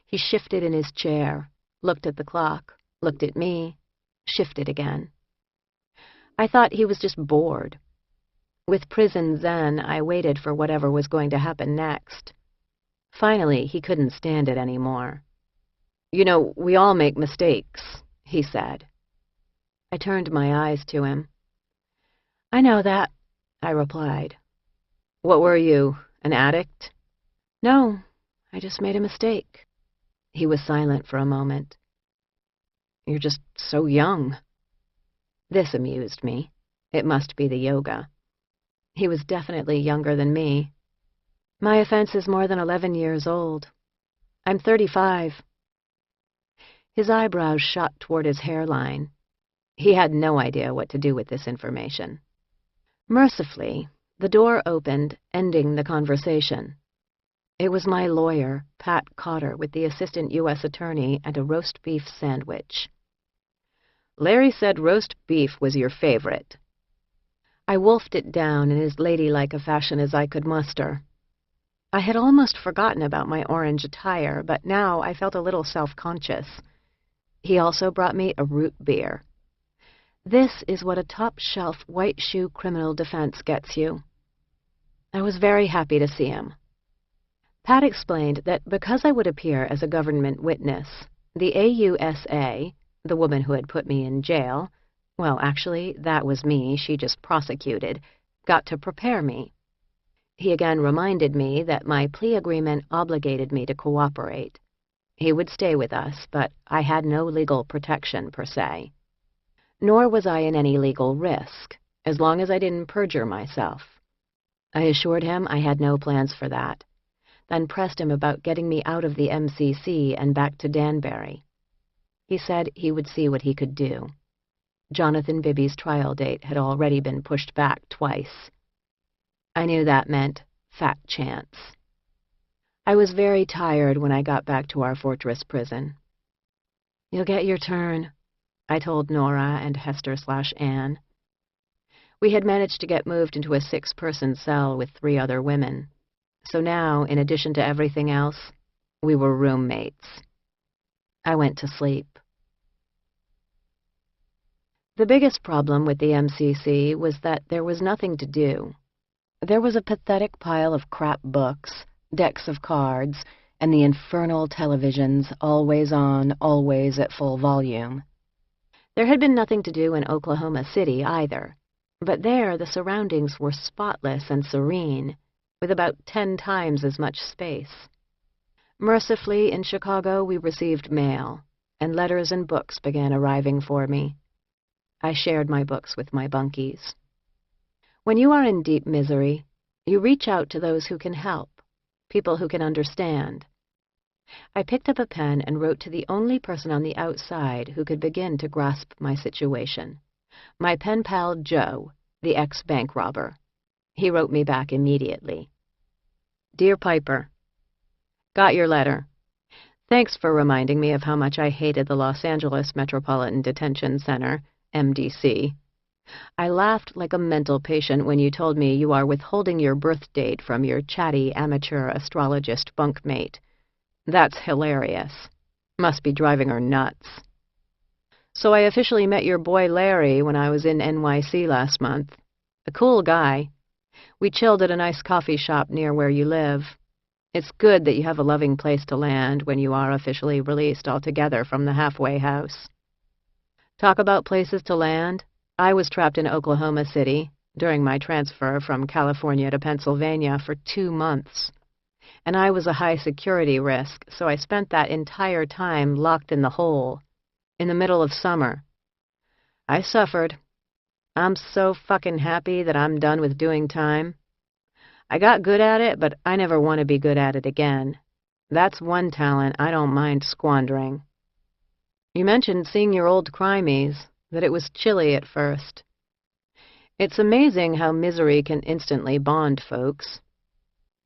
Speaker 1: He shifted in his chair, looked at the clock, looked at me, shifted again. I thought he was just bored. With prison zen, I waited for whatever was going to happen next. Finally, he couldn't stand it anymore. "You know, we all make mistakes," he said. I turned my eyes to him. "I know that," I replied. "What were you, an addict?" "No, I just made a mistake." He was silent for a moment. "You're just so young." This amused me. It must be the yoga. He was definitely younger than me. "My offense is more than 11 years old. I'm 35. His eyebrows shot toward his hairline. He had no idea what to do with this information. Mercifully, the door opened, ending the conversation. It was my lawyer, Pat Cotter, with the assistant U.S. attorney and a roast beef sandwich. "Larry said roast beef was your favorite." I wolfed it down in as ladylike a fashion as I could muster. I had almost forgotten about my orange attire, but now I felt a little self-conscious. He also brought me a root beer. This is what a top-shelf white-shoe criminal defense gets you. I was very happy to see him. Pat explained that because I would appear as a government witness, the AUSA, the woman who had put me in jail, well, actually, that was me, she just prosecuted, got to prepare me. He again reminded me that my plea agreement obligated me to cooperate. He would stay with us, but I had no legal protection per se. Nor was I in any legal risk, as long as I didn't perjure myself. I assured him I had no plans for that, then pressed him about getting me out of the MCC and back to Danbury. He said he would see what he could do. Jonathan Bibby's trial date had already been pushed back twice. I knew that meant fat chance. I was very tired when I got back to our fortress prison. "You'll get your turn," I told Nora and Hester/Anne. We had managed to get moved into a 6-person cell with 3 other women. So now, in addition to everything else, we were roommates. I went to sleep. The biggest problem with the MCC was that there was nothing to do. There was a pathetic pile of crap books, decks of cards, and the infernal televisions, always on, always at full volume. There had been nothing to do in Oklahoma City either, but there the surroundings were spotless and serene, with about 10 times as much space. Mercifully, in Chicago, we received mail, and letters and books began arriving for me. I shared my books with my bunkies. When you are in deep misery, you reach out to those who can help, people who can understand. I picked up a pen and wrote to the only person on the outside who could begin to grasp my situation, my pen pal Joe, the ex-bank robber. He wrote me back immediately. "Dear Piper, got your letter. Thanks for reminding me of how much I hated the Los Angeles Metropolitan Detention Center, MDC. I laughed like a mental patient when you told me you are withholding your birth date from your chatty amateur astrologist bunkmate. That's hilarious. Must be driving her nuts. So I officially met your boy Larry when I was in NYC last month. A cool guy. We chilled at a nice coffee shop near where you live. It's good that you have a loving place to land when you are officially released altogether from the halfway house. Talk about places to land. I was trapped in Oklahoma City during my transfer from California to Pennsylvania for 2 months. And I was a high-security risk, so I spent that entire time locked in the hole, in the middle of summer. I suffered. I'm so fucking happy that I'm done with doing time. I got good at it, but I never want to be good at it again. That's one talent I don't mind squandering. You mentioned seeing your old crimies, that it was chilly at first. It's amazing how misery can instantly bond folks.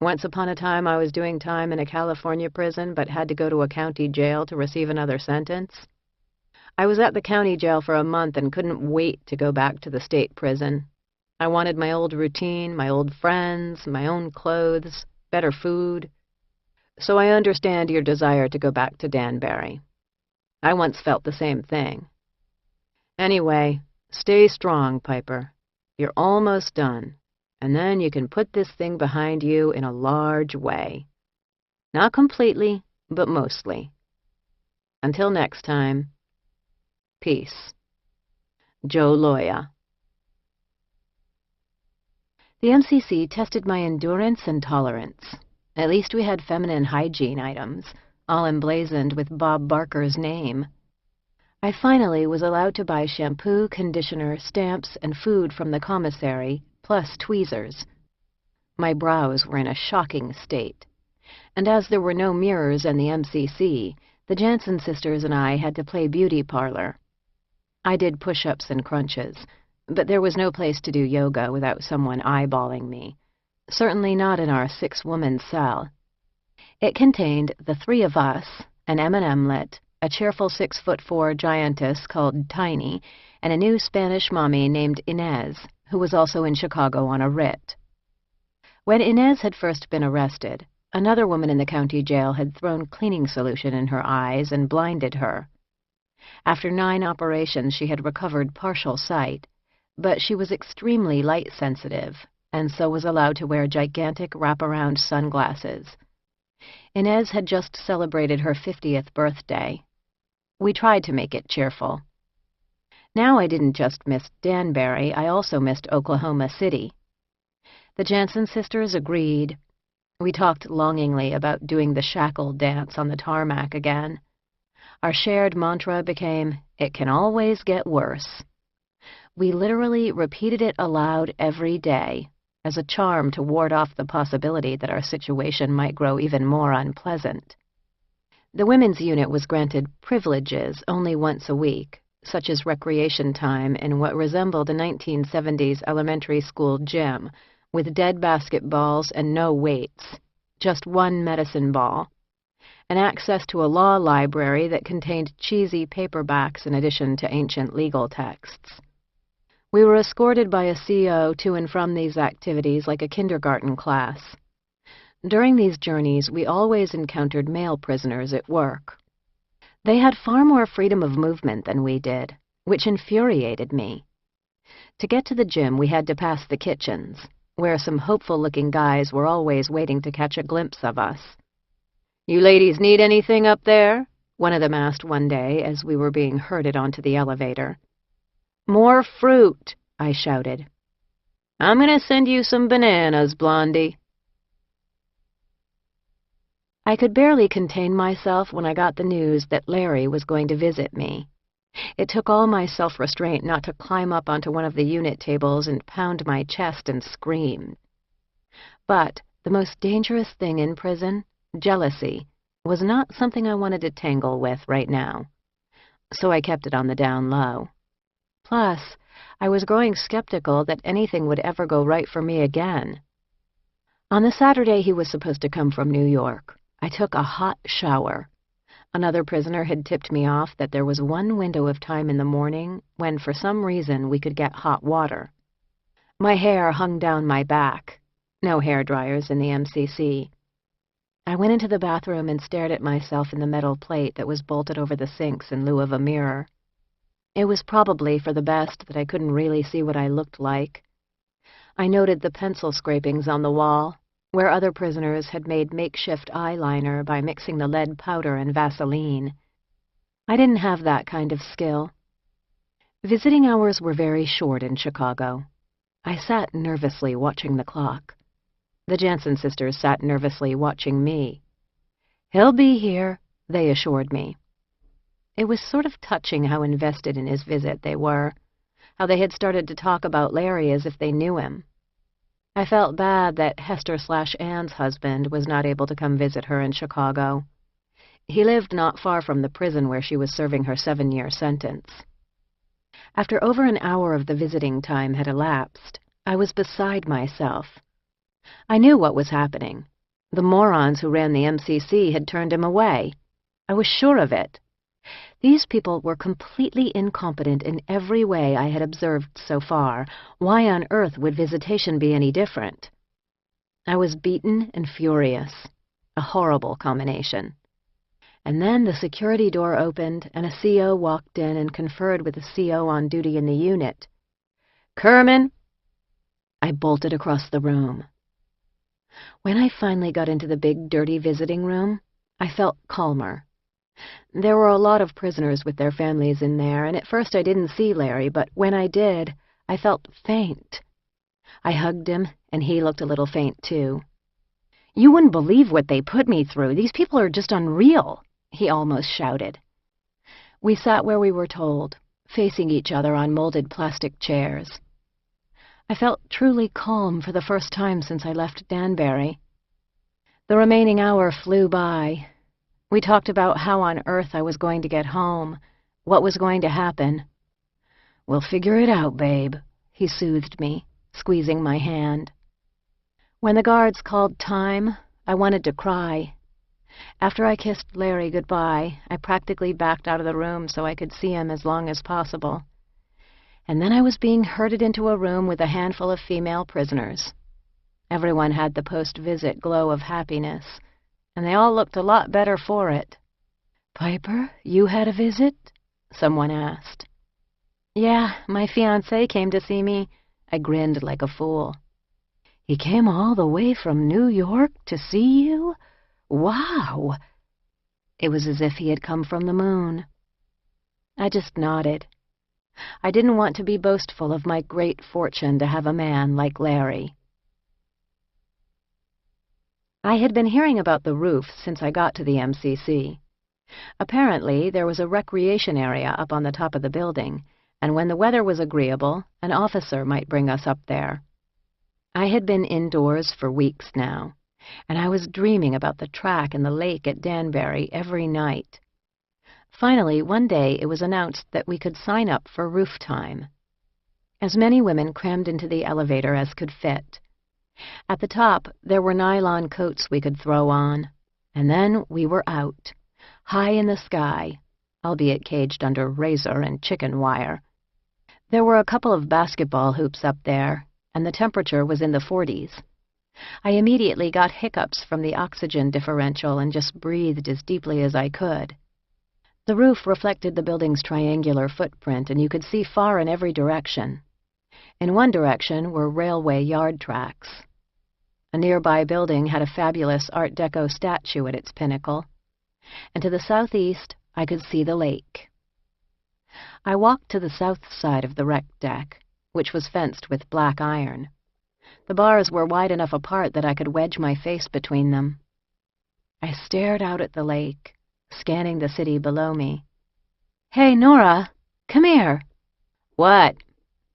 Speaker 1: Once upon a time I was doing time in a California prison but had to go to a county jail to receive another sentence. I was at the county jail for a month and couldn't wait to go back to the state prison. I wanted my old routine, my old friends, my own clothes, better food. So I understand your desire to go back to Danbury. I once felt the same thing. Anyway, stay strong, Piper. You're almost done, and then you can put this thing behind you in a large way. Not completely, but mostly. Until next time, peace. Joe Loya. The MCC tested my endurance and tolerance. At least we had feminine hygiene items, all emblazoned with Bob Barker's name. I finally was allowed to buy shampoo, conditioner, stamps, and food from the commissary, plus tweezers. My brows were in a shocking state, and as there were no mirrors in the MCC, the Jansen sisters and I had to play beauty parlor. I did push-ups and crunches, but there was no place to do yoga without someone eyeballing me, certainly not in our 6-woman cell. It contained the 3 of us, an M&Mlet, a cheerful 6'4" giantess called Tiny, and a new Spanish mommy named Inez, who was also in Chicago on a writ. When Inez had first been arrested, another woman in the county jail had thrown cleaning solution in her eyes and blinded her. After 9 operations, she had recovered partial sight, but she was extremely light-sensitive, and so was allowed to wear gigantic wraparound sunglasses. Inez had just celebrated her 50th birthday. We tried to make it cheerful. Now I didn't just miss Danbury, I also missed Oklahoma City. The Jansen sisters agreed. We talked longingly about doing the shackle dance on the tarmac again. Our shared mantra became, "It can always get worse." We literally repeated it aloud every day, as a charm to ward off the possibility that our situation might grow even more unpleasant. The women's unit was granted privileges only once a week, such as recreation time in what resembled a 1970s elementary school gym, with dead basketballs and no weights, just one medicine ball, and access to a law library that contained cheesy paperbacks in addition to ancient legal texts. We were escorted by a CO to and from these activities like a kindergarten class. During these journeys, we always encountered male prisoners at work. They had far more freedom of movement than we did, which infuriated me. To get to the gym, we had to pass the kitchens, where some hopeful-looking guys were always waiting to catch a glimpse of us. "You ladies need anything up there?" one of them asked one day as we were being herded onto the elevator. "More fruit," I shouted. "I'm going to send you some bananas, Blondie." I could barely contain myself when I got the news that Larry was going to visit me. It took all my self-restraint not to climb up onto one of the unit tables and pound my chest and scream. But the most dangerous thing in prison, jealousy, was not something I wanted to tangle with right now. So I kept it on the down low. Plus, I was growing skeptical that anything would ever go right for me again. On the Saturday he was supposed to come from New York, I took a hot shower. Another prisoner had tipped me off that there was one window of time in the morning when, for some reason, we could get hot water. My hair hung down my back. No hair dryers in the MCC. I went into the bathroom and stared at myself in the metal plate that was bolted over the sinks in lieu of a mirror. It was probably for the best that I couldn't really see what I looked like. I noted the pencil scrapings on the wall, where other prisoners had made makeshift eyeliner by mixing the lead powder and Vaseline. I didn't have that kind of skill. Visiting hours were very short in Chicago. I sat nervously watching the clock. The Jansen sisters sat nervously watching me. "He'll be here," they assured me. It was sort of touching how invested in his visit they were, how they had started to talk about Larry as if they knew him. I felt bad that Hester/Ann's husband was not able to come visit her in Chicago. He lived not far from the prison where she was serving her 7-year sentence. After over an hour of the visiting time had elapsed, I was beside myself. I knew what was happening. The morons who ran the MCC had turned him away. I was sure of it. These people were completely incompetent in every way I had observed so far. Why on earth would visitation be any different? I was beaten and furious. A horrible combination. And then the security door opened, and a CO walked in and conferred with the CO on duty in the unit. "Kerman!" I bolted across the room. When I finally got into the big, dirty visiting room, I felt calmer. There were a lot of prisoners with their families in there, and at first I didn't see Larry, but when I did, I felt faint. I hugged him, and he looked a little faint, too. "You wouldn't believe what they put me through. These people are just unreal," he almost shouted. We sat where we were told, facing each other on molded plastic chairs. I felt truly calm for the first time since I left Danbury. The remaining hour flew by. We talked about how on earth I was going to get home, what was going to happen. "We'll figure it out, babe," he soothed me, squeezing my hand. When the guards called time, I wanted to cry. After I kissed Larry goodbye, I practically backed out of the room so I could see him as long as possible. And then I was being herded into a room with a handful of female prisoners. Everyone had the post-visit glow of happiness, and they all looked a lot better for it. "Piper, you had a visit?" someone asked. "Yeah, my fiancé came to see me." I grinned like a fool. "He came all the way from New York to see you? Wow!" It was as if he had come from the moon. I just nodded. I didn't want to be boastful of my great fortune to have a man like Larry. I had been hearing about the roof since I got to the MCC. Apparently, there was a recreation area up on the top of the building, and when the weather was agreeable, an officer might bring us up there. I had been indoors for weeks now, and I was dreaming about the track and the lake at Danbury every night. Finally, one day it was announced that we could sign up for roof time. As many women crammed into the elevator as could fit. At the top, there were nylon coats we could throw on, and then we were out, high in the sky, albeit caged under razor and chicken wire. There were a couple of basketball hoops up there, and the temperature was in the 40s. I immediately got hiccups from the oxygen differential and just breathed as deeply as I could. The roof reflected the building's triangular footprint, and you could see far in every direction. In one direction were railway yard tracks. A nearby building had a fabulous Art Deco statue at its pinnacle, and to the southeast I could see the lake. I walked to the south side of the rec deck, which was fenced with black iron. The bars were wide enough apart that I could wedge my face between them. I stared out at the lake, scanning the city below me. "Hey, Nora, come here." "What?"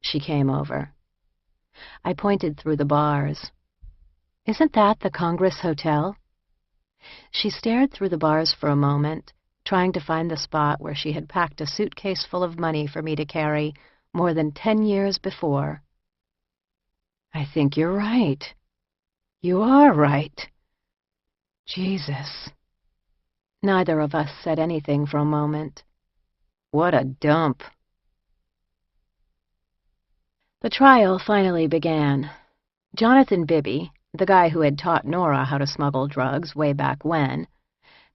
Speaker 1: She came over. I pointed through the bars. "Isn't that the Congress Hotel?" She stared through the bars for a moment, trying to find the spot where she had packed a suitcase full of money for me to carry more than 10 years before. "I think you're right. You are right. Jesus." Neither of us said anything for a moment. What a dump. The trial finally began. Jonathan Bibby, the guy who had taught Nora how to smuggle drugs way back when,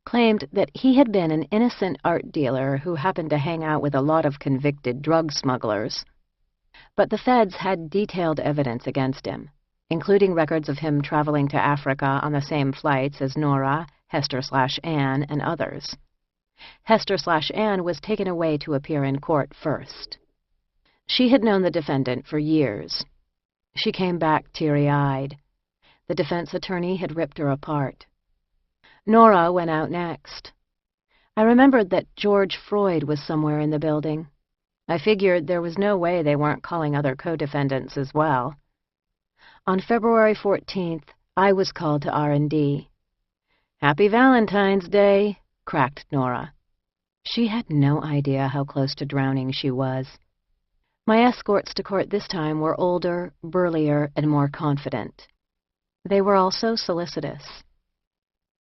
Speaker 1: claimed that he had been an innocent art dealer who happened to hang out with a lot of convicted drug smugglers. But the feds had detailed evidence against him, including records of him traveling to Africa on the same flights as Nora, Hester/Ann, and others. Hester/Ann was taken away to appear in court first. She had known the defendant for years. She came back teary-eyed. The defense attorney had ripped her apart. Nora went out next. I remembered that George Freud was somewhere in the building. I figured there was no way they weren't calling other co-defendants as well. On February 14th, I was called to R&D. "Happy Valentine's Day," cracked Nora. She had no idea how close to drowning she was. My escorts to court this time were older, burlier, and more confident. They were also solicitous.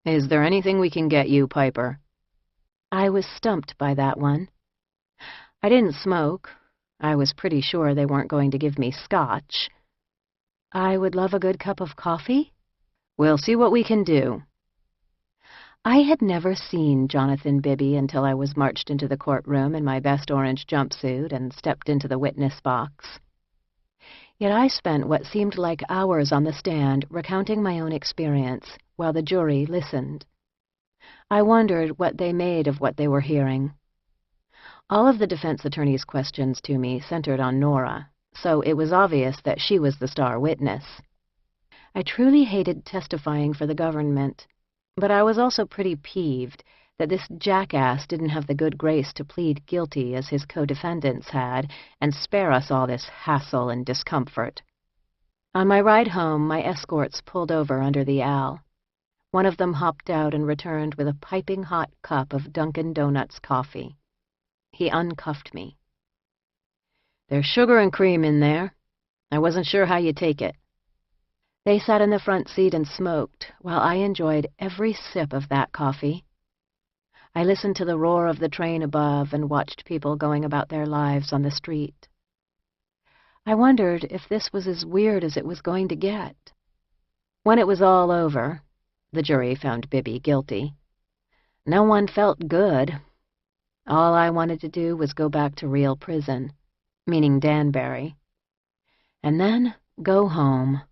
Speaker 1: "Is there anything we can get you, Piper?" I was stumped by that one. I didn't smoke. I was pretty sure they weren't going to give me scotch. I would love a good cup of coffee. "We'll see what we can do." I had never seen Jonathan Bibby until I was marched into the courtroom in my best orange jumpsuit and stepped into the witness box. Yet I spent what seemed like hours on the stand recounting my own experience while the jury listened. I wondered what they made of what they were hearing. All of the defense attorney's questions to me centered on Nora, so it was obvious that she was the star witness. I truly hated testifying for the government, but I was also pretty peeved that this jackass didn't have the good grace to plead guilty as his co-defendants had and spare us all this hassle and discomfort. On my ride home, my escorts pulled over under the Al. One of them hopped out and returned with a piping hot cup of Dunkin' Donuts coffee. He uncuffed me. "There's sugar and cream in there. I wasn't sure how you take it." They sat in the front seat and smoked, while I enjoyed every sip of that coffee. I listened to the roar of the train above and watched people going about their lives on the street. I wondered if this was as weird as it was going to get. When it was all over, the jury found Bibby guilty. No one felt good. All I wanted to do was go back to real prison, meaning Danbury, and then go home.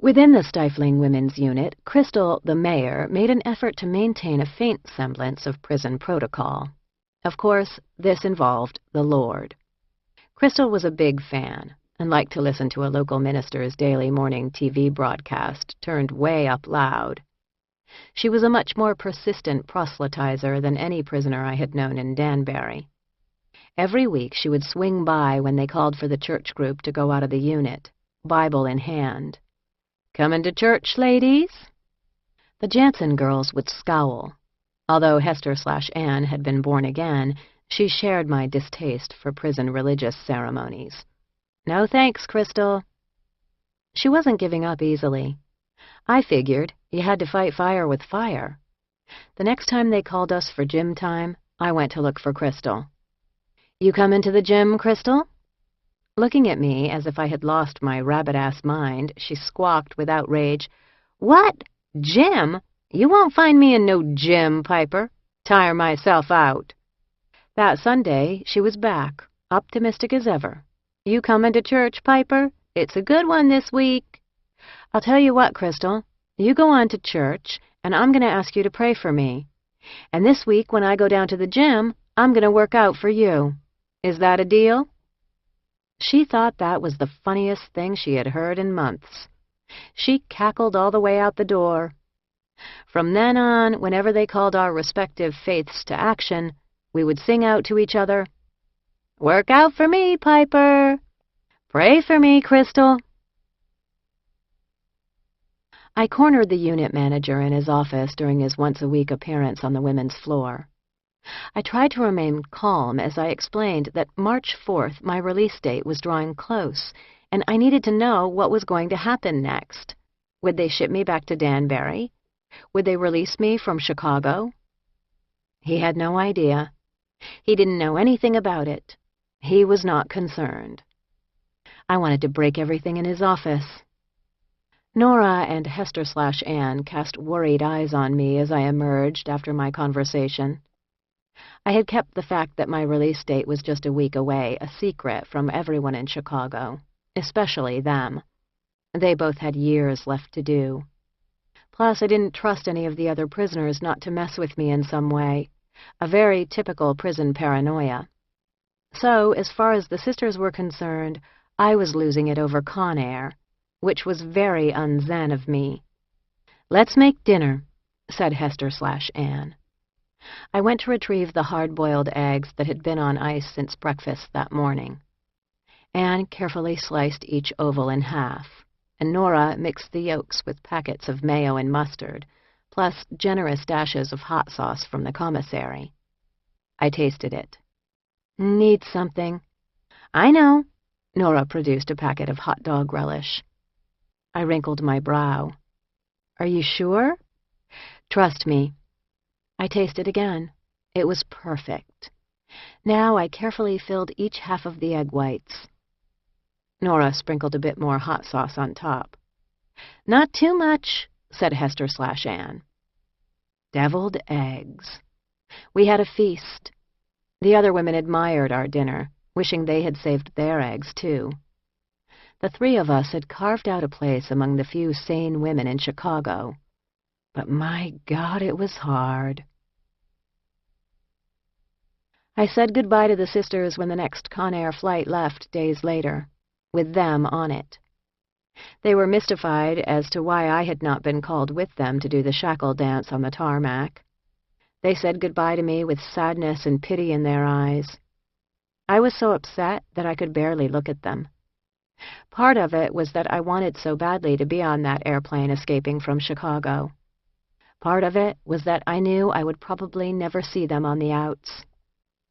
Speaker 1: Within the stifling women's unit, Crystal, the mayor, made an effort to maintain a faint semblance of prison protocol. Of course, this involved the Lord. Crystal was a big fan and liked to listen to a local minister's daily morning TV broadcast turned way up loud. She was a much more persistent proselytizer than any prisoner I had known in Danbury. Every week she would swing by when they called for the church group to go out of the unit, Bible in hand. "Coming to church, ladies?" The Jansen girls would scowl. Although Hester/Ann had been born again, she shared my distaste for prison religious ceremonies. "No thanks, Crystal." She wasn't giving up easily. I figured you had to fight fire with fire. The next time they called us for gym time, I went to look for Crystal. "You come into the gym, Crystal?" Looking at me as if I had lost my rabbit-ass mind, she squawked with outrage, "What? Gym? You won't find me in no gym, Piper. Tire myself out." That Sunday, she was back, optimistic as ever. "You comin' to church, Piper? It's a good one this week." "I'll tell you what, Crystal. You go on to church, and I'm going to ask you to pray for me. And this week, when I go down to the gym, I'm going to work out for you. Is that a deal?" She thought that was the funniest thing she had heard in months. She cackled all the way out the door. From then on, whenever they called our respective faiths to action, we would sing out to each other, "Work out for me, Piper. Pray for me, Crystal." I cornered the unit manager in his office during his once-a-week appearance on the women's floor. I tried to remain calm as I explained that March 4th my release date was drawing close, and I needed to know what was going to happen next. Would they ship me back to Danbury? Would they release me from Chicago? He had no idea. He didn't know anything about it. He was not concerned. I wanted to break everything in his office. Nora and Hester/Ann cast worried eyes on me as I emerged after my conversation. I had kept the fact that my release date was just a week away a secret from everyone in Chicago, especially them. They both had years left to do. Plus, I didn't trust any of the other prisoners not to mess with me in some way, a very typical prison paranoia. So, as far as the sisters were concerned, I was losing it over Con Air, which was very un-Zen of me. "Let's make dinner," said Hester/Ann. I went to retrieve the hard-boiled eggs that had been on ice since breakfast that morning. Anne carefully sliced each oval in half, and Nora mixed the yolks with packets of mayo and mustard, plus generous dashes of hot sauce from the commissary. I tasted it. "Need something." "I know." Nora produced a packet of hot dog relish. I wrinkled my brow. "Are you sure?" "Trust me." I tasted again. It was perfect. Now I carefully filled each half of the egg whites. Nora sprinkled a bit more hot sauce on top. "Not too much," said Hester/Ann. Deviled eggs. We had a feast. The other women admired our dinner, wishing they had saved their eggs, too. The three of us had carved out a place among the few sane women in Chicago. But my God, it was hard. I said goodbye to the sisters when the next Con Air flight left days later, with them on it. They were mystified as to why I had not been called with them to do the shackle dance on the tarmac. They said goodbye to me with sadness and pity in their eyes. I was so upset that I could barely look at them. Part of it was that I wanted so badly to be on that airplane escaping from Chicago. Part of it was that I knew I would probably never see them on the outs.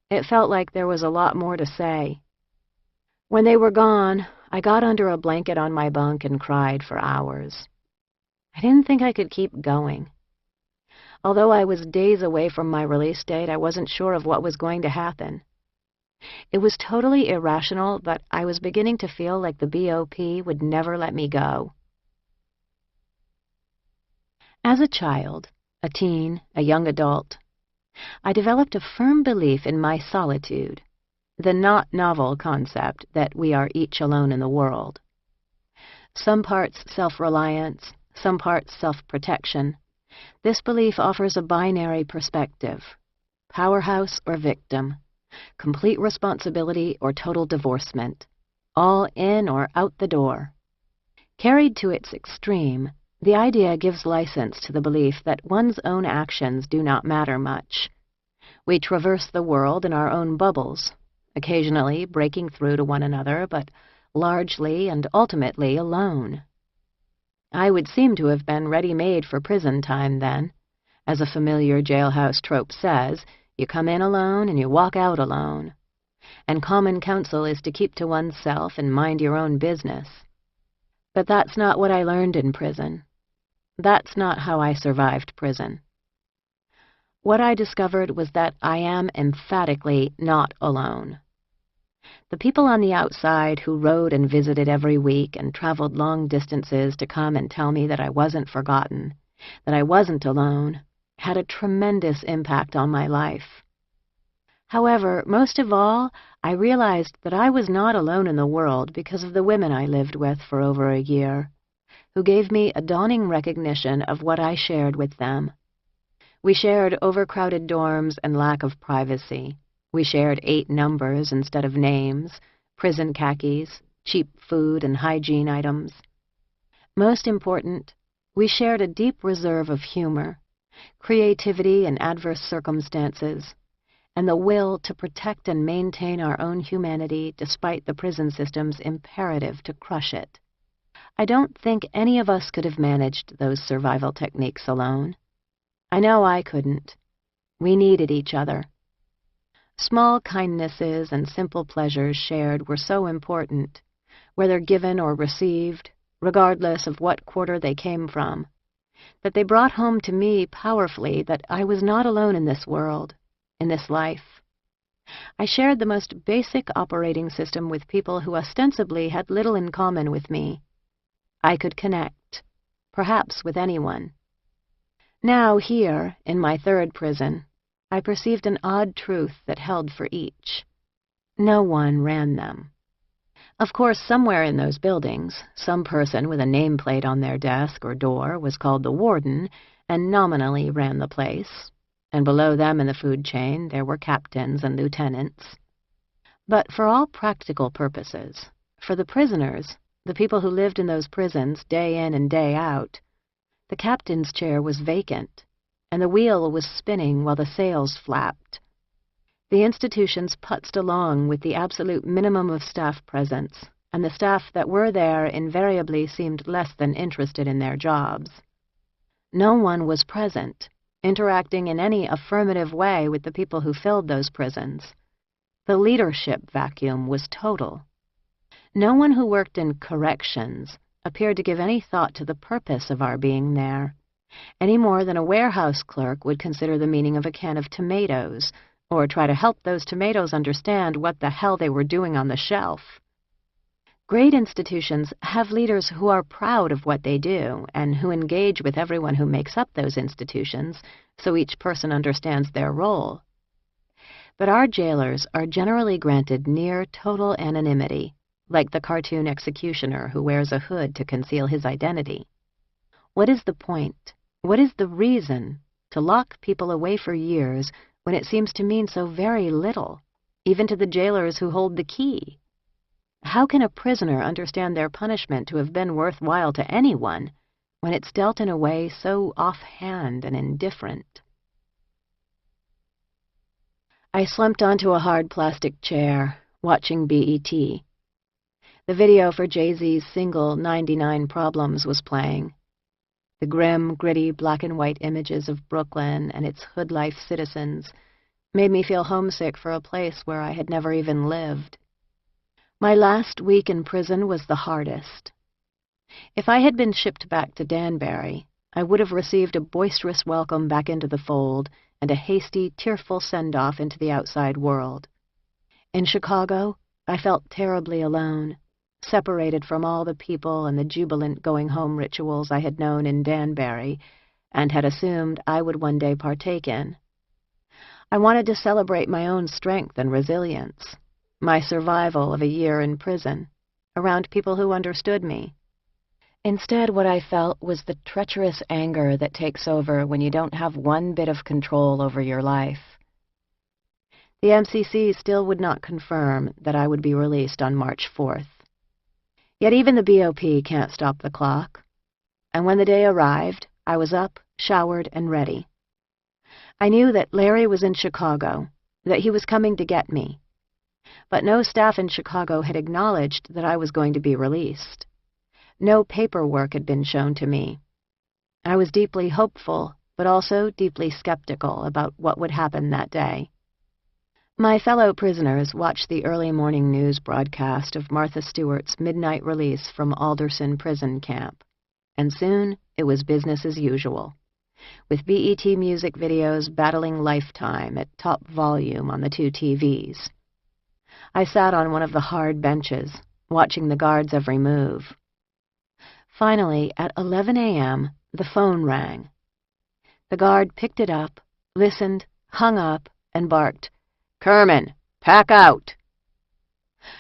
Speaker 1: It felt like there was a lot more to say. When they were gone, I got under a blanket on my bunk and cried for hours. I didn't think I could keep going. Although I was days away from my release date, I wasn't sure of what was going to happen. It was totally irrational, but I was beginning to feel like the BOP would never let me go. As a child, a teen, a young adult, I developed a firm belief in my solitude, the not novel concept that we are each alone in the world. Some parts self-reliance, some parts self-protection. This belief offers a binary perspective, powerhouse or victim, complete responsibility or total divorcement, all in or out the door. Carried to its extreme, the idea gives license to the belief that one's own actions do not matter much. We traverse the world in our own bubbles, occasionally breaking through to one another, but largely and ultimately alone. I would seem to have been ready-made for prison time then. As a familiar jailhouse trope says, you come in alone and you walk out alone. And common counsel is to keep to oneself and mind your own business. But that's not what I learned in prison. That's not how I survived prison. What I discovered was that I am emphatically not alone. The people on the outside who rode and visited every week and traveled long distances to come and tell me that I wasn't forgotten, that I wasn't alone, had a tremendous impact on my life. However, most of all, I realized that I was not alone in the world because of the women I lived with for over a year, who gave me a dawning recognition of what I shared with them. We shared overcrowded dorms and lack of privacy. We shared 8 numbers instead of names, prison khakis, cheap food and hygiene items. Most important, we shared a deep reserve of humor, creativity in adverse circumstances, and the will to protect and maintain our own humanity despite the prison system's imperative to crush it. I don't think any of us could have managed those survival techniques alone. I know I couldn't. We needed each other. Small kindnesses and simple pleasures shared were so important, whether given or received, regardless of what quarter they came from, that they brought home to me powerfully that I was not alone in this world, in this life. I shared the most basic operating system with people who ostensibly had little in common with me. I could connect, perhaps with anyone. Now here, in my 3rd prison, I perceived an odd truth that held for each. No one ran them. Of course, somewhere in those buildings, some person with a nameplate on their desk or door was called the warden and nominally ran the place, and below them in the food chain there were captains and lieutenants. But for all practical purposes, for the prisoners, the people who lived in those prisons day in and day out, the captain's chair was vacant, and the wheel was spinning while the sails flapped. The institutions putzed along with the absolute minimum of staff presence, and the staff that were there invariably seemed less than interested in their jobs. No one was present, interacting in any affirmative way with the people who filled those prisons. The leadership vacuum was total. No one who worked in corrections appeared to give any thought to the purpose of our being there, any more than a warehouse clerk would consider the meaning of a can of tomatoes, or try to help those tomatoes understand what the hell they were doing on the shelf. Great institutions have leaders who are proud of what they do and who engage with everyone who makes up those institutions so each person understands their role. But our jailers are generally granted near total anonymity, like the cartoon executioner who wears a hood to conceal his identity. What is the point? What is the reason to lock people away for years when it seems to mean so very little, even to the jailers who hold the key? How can a prisoner understand their punishment to have been worthwhile to anyone when it's dealt in a way so offhand and indifferent? I slumped onto a hard plastic chair, watching BET. The video for Jay-Z's single 99 Problems was playing. The grim, gritty black-and-white images of Brooklyn and its hood-life citizens made me feel homesick for a place where I had never even lived. My last week in prison was the hardest. If I had been shipped back to Danbury, I would have received a boisterous welcome back into the fold and a hasty, tearful send-off into the outside world. In Chicago, I felt terribly alone, separated from all the people and the jubilant going-home rituals I had known in Danbury and had assumed I would one day partake in. I wanted to celebrate my own strength and resilience, my survival of a year in prison, around people who understood me. Instead, what I felt was the treacherous anger that takes over when you don't have one bit of control over your life. The MCC still would not confirm that I would be released on March 4th. Yet even the BOP can't stop the clock. And when the day arrived, I was up, showered, and ready. I knew that Larry was in Chicago, that he was coming to get me. But no staff in Chicago had acknowledged that I was going to be released. No paperwork had been shown to me. I was deeply hopeful, but also deeply skeptical about what would happen that day. My fellow prisoners watched the early morning news broadcast of Martha Stewart's midnight release from Alderson prison camp, and soon it was business as usual, with BET music videos battling Lifetime at top volume on the two TVs. I sat on one of the hard benches, watching the guards' every move. Finally, at 11 a.m., the phone rang. The guard picked it up, listened, hung up, and barked, "Kerman, pack out!"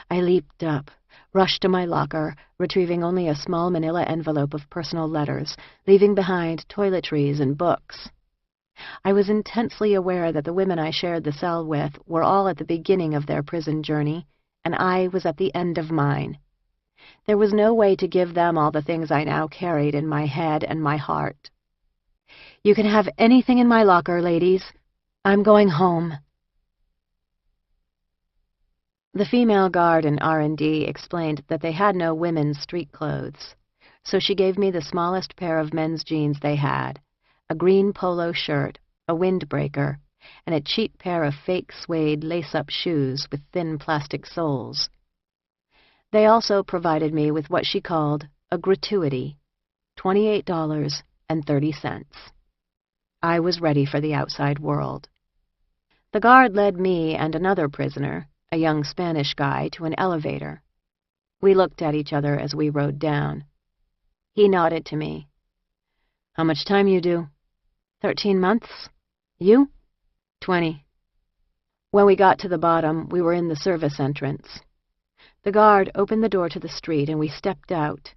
Speaker 1: I leaped up, rushed to my locker, retrieving only a small manila envelope of personal letters, leaving behind toiletries and books. I was intensely aware that the women I shared the cell with were all at the beginning of their prison journey, and I was at the end of mine. There was no way to give them all the things I now carried in my head and my heart. "You can have anything in my locker, ladies. I'm going home." The female guard in R&D explained that they had no women's street clothes, so she gave me the smallest pair of men's jeans they had, a green polo shirt, a windbreaker, and a cheap pair of fake suede lace-up shoes with thin plastic soles. They also provided me with what she called a gratuity, $28.30. I was ready for the outside world. The guard led me and another prisoner, a young Spanish guy, to an elevator. We looked at each other as we rode down. He nodded to me. "How much time you do?" 13 months. You? 20. When we got to the bottom, we were in the service entrance. The guard opened the door to the street, and we stepped out.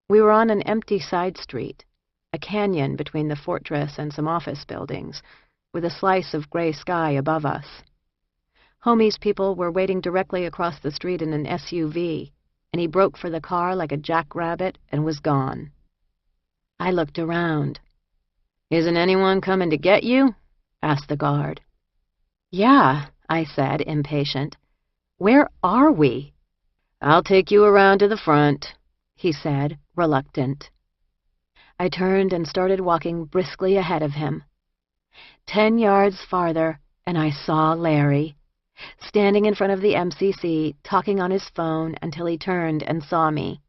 Speaker 1: We were on an empty side street, a canyon between the fortress and some office buildings, with a slice of gray sky above us. Homie's people were waiting directly across the street in an SUV, and he broke for the car like a jackrabbit and was gone. I looked around. "Isn't anyone coming to get you?" asked the guard. "Yeah," I said, impatient. "Where are we?" "I'll take you around to the front," he said, reluctant. I turned and started walking briskly ahead of him. 10 yards farther, and I saw Larry, standing in front of the MCC, talking on his phone until he turned and saw me.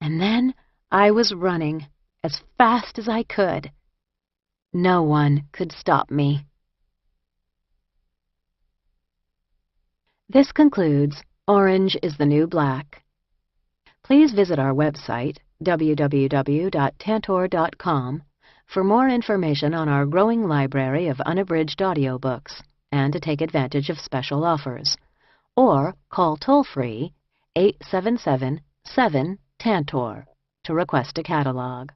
Speaker 1: And then I was running as fast as I could. No one could stop me. This concludes Orange is the New Black. Please visit our website, www.tantor.com, for more information on our growing library of unabridged audiobooks and to take advantage of special offers. Or call toll-free 877-7-TANTOR to request a catalog.